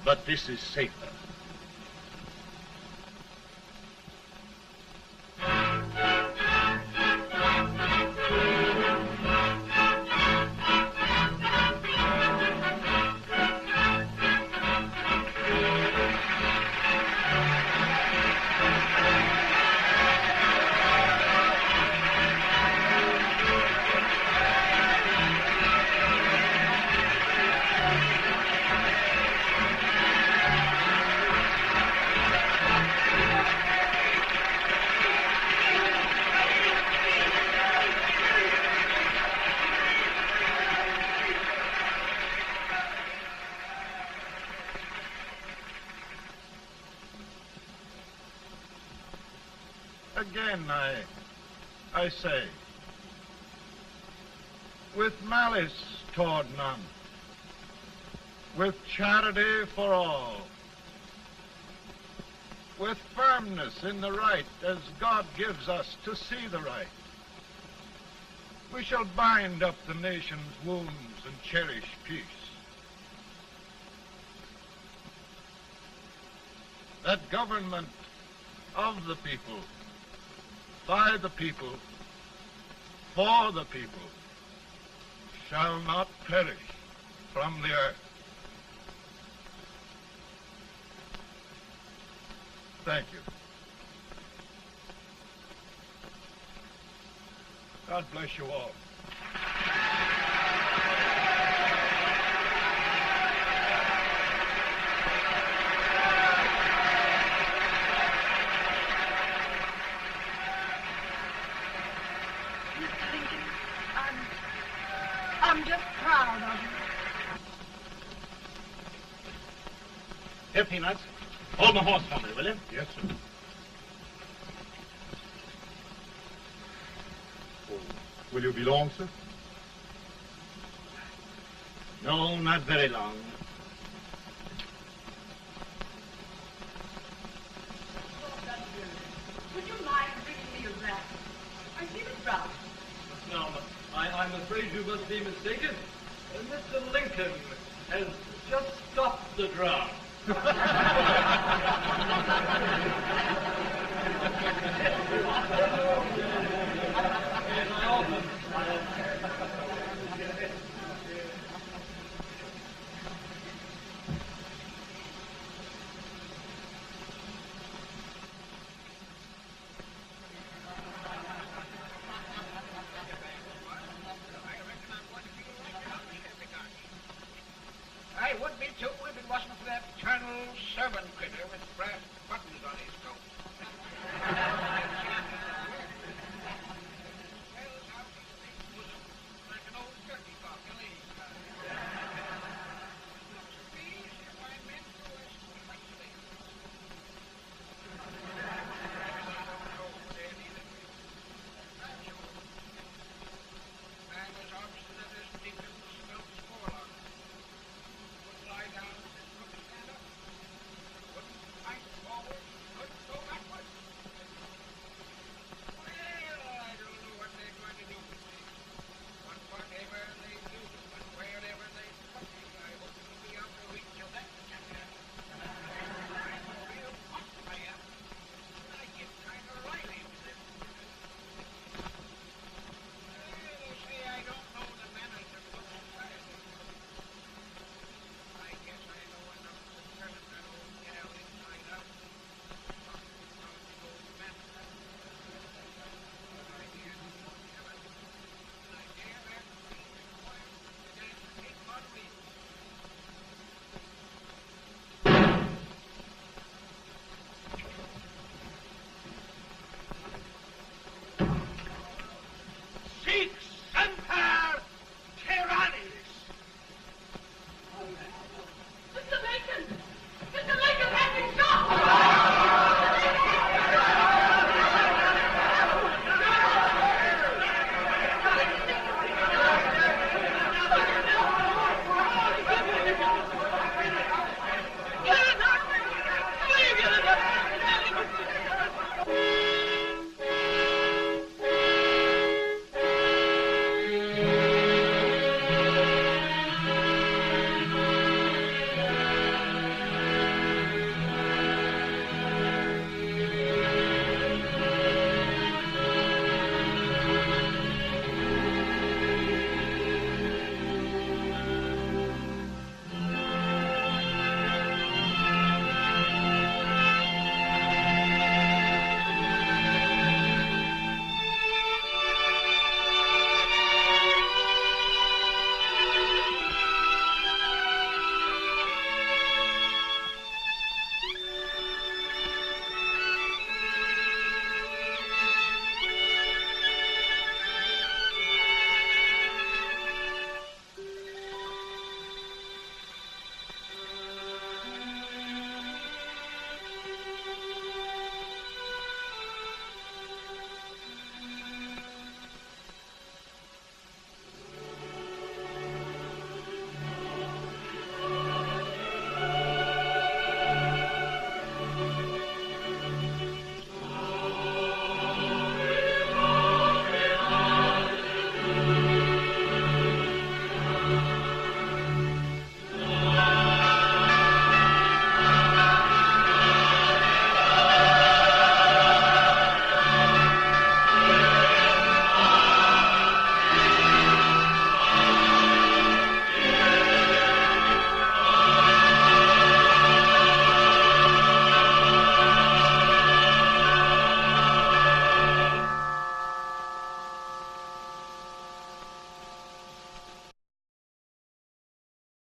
But this is safer. Again, I say, with malice toward none, with charity for all, with firmness in the right as God gives us to see the right, we shall bind up the nation's wounds and cherish peace. That government of the people, by the people, for the people, shall not perish from the earth. Thank you. God bless you all. I'm just proud of you. Here, Peanuts. Hold my horse for me, will you? Yes, sir. Will you be long, sir? No, not very long. Would you mind bringing me a wrap? I feel it brown. Now, I'm afraid you must be mistaken. Mr. Lincoln has just stopped the draft. outfitter with brass buttons on his coat.